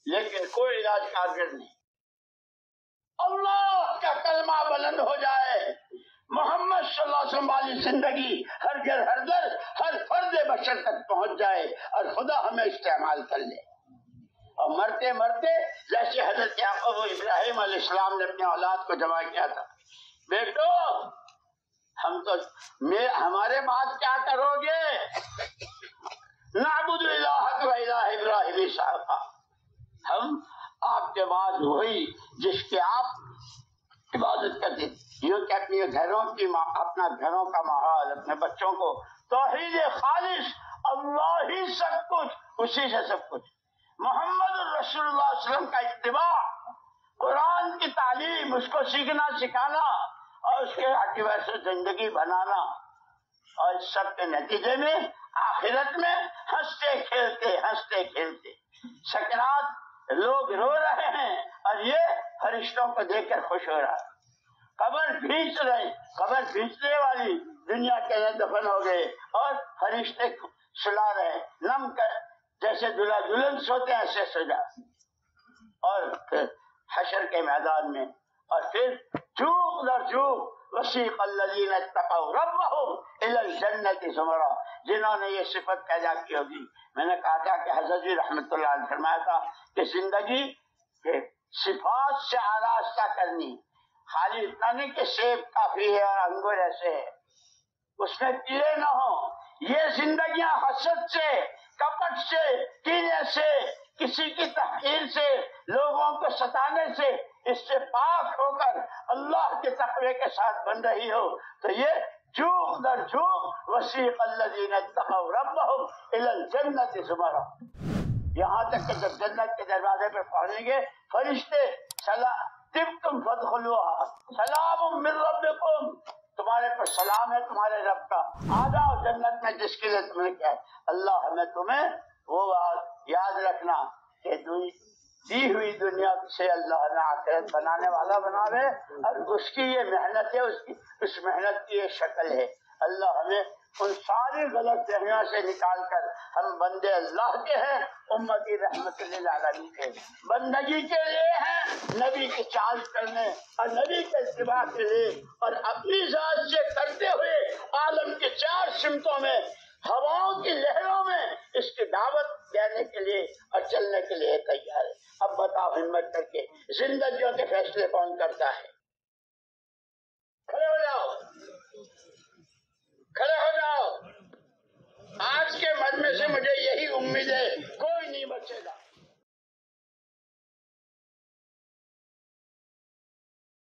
لیکن کوئی علاج کارگر نہیں. اللہ کا کلمہ بلند ہو جائے, محمد صلی اللہ علیہ وسلم والی زندگی ہر گھر ہر در ہر فرد بشر تک پہنچ جائے اور خدا ہمیں استعمال کر لے. اور مرتے مرتے جیسے حضرت یعقوب ابراہیم علیہ السلام نے اپنے اولاد کو جمع کیا تھا, بیٹو ہم تو تو میں ہمارے بعد کیا کرو گے؟ نعبد الہک و الہ ابراہیم اسحاق، ہم آپ کے بعد وہی جس کے آپ عبادت کرتے، یوں کہ اپنے گھروں کی اپنا گھروں کا ماحول، اپنے بچوں کو توحید خالص، اللہ ہی سب کچھ، اسی سے سب کچھ، محمد رسول اللہ صلی اللہ علیہ وسلم کا اتباع، قرآن کی تعلیم، اس کو سیکھنا سکھانا اور اس کے حق ویسے زندگی بنانا، اور اس سب کے نتیجے میں آخرت میں ہنستے کھیلتے سکرات لوگ رو رہے ہیں اور یہ فرشتوں کو دیکھ کر خوش ہو رہا ہے، قبر کھینچنے والی دنیا کے اندر دفن ہو گئے اور فرشتے سلا رہے، نم کر جیسے دلہا دلہن سوتے ہیں ایسے سو جا، اور پھر حشر کے میدان میں، اور پھر چوک در چوک وسیق الذین اتقوا ربهم الی الجنۃ زمرا، جنہوں نے یہ صفت پیدا کی ہوگی۔ میں نے کہا تھا کہ حضرت جی رحمۃ اللہ علیہ فرمایا تھا کہ زندگی کے صفات سے آراستہ کرنی، خالی اتنا نہیں کہ سیب کافی ہے اور انگور ایسے ہے، اس میں کیڑے نہ ہوں، یہ زندگیاں حسد سے، کپٹ سے، کینے سے، کسی کی تحقیر سے، لوگوں کو ستانے سے، اس سے پاک ہو کر اللہ کے تقوی کے ساتھ بن رہی ہو، تو یہ جوق در جوق وسیق الذین اتقوا ربهم الی الجنۃ زمرا، یہاں تک کہ جب جنت کے دروازے پر پہنچیں گے فرشتے طبتم فادخلوها سلام من ربکم، تمہارے پر سلام ہے تمہارے رب کا، آ جاؤ جنت میں جس کے لیے تم نے کیا ہے۔ اللہ ہمیں تمہیں وہ بات یاد رکھنا کہ دی ہوئی دنیا سے اللہ نے آخرت بنانے والا بناوے، اور اس کی یہ محنت ہے، اس محنت کی یہ شکل ہے۔ اللہ ہمیں ان ساری غلط فہمیوں سے نکال کر ہم بندے اللہ کے ہیں، امتی رحمت للعالمین کے، بندگی کے لیے ہیں، نبی کی چال کرنے اور نبی کے اتباع کے لیے، اور اپنی ذات سے کرتے ہوئے عالم کے چار سمتوں میں، ہواؤں کی لہروں میں اس کی دعوت دینے کے لیے اور چلنے کے لیے تیار ہے۔ اب بتاؤ ہمت کر کے زندگیوں کے فیصلے کون کرتا ہے؟ کھڑے ہو جاؤ، کھڑے ہو جاؤ۔ آج کے مجمع سے مجھے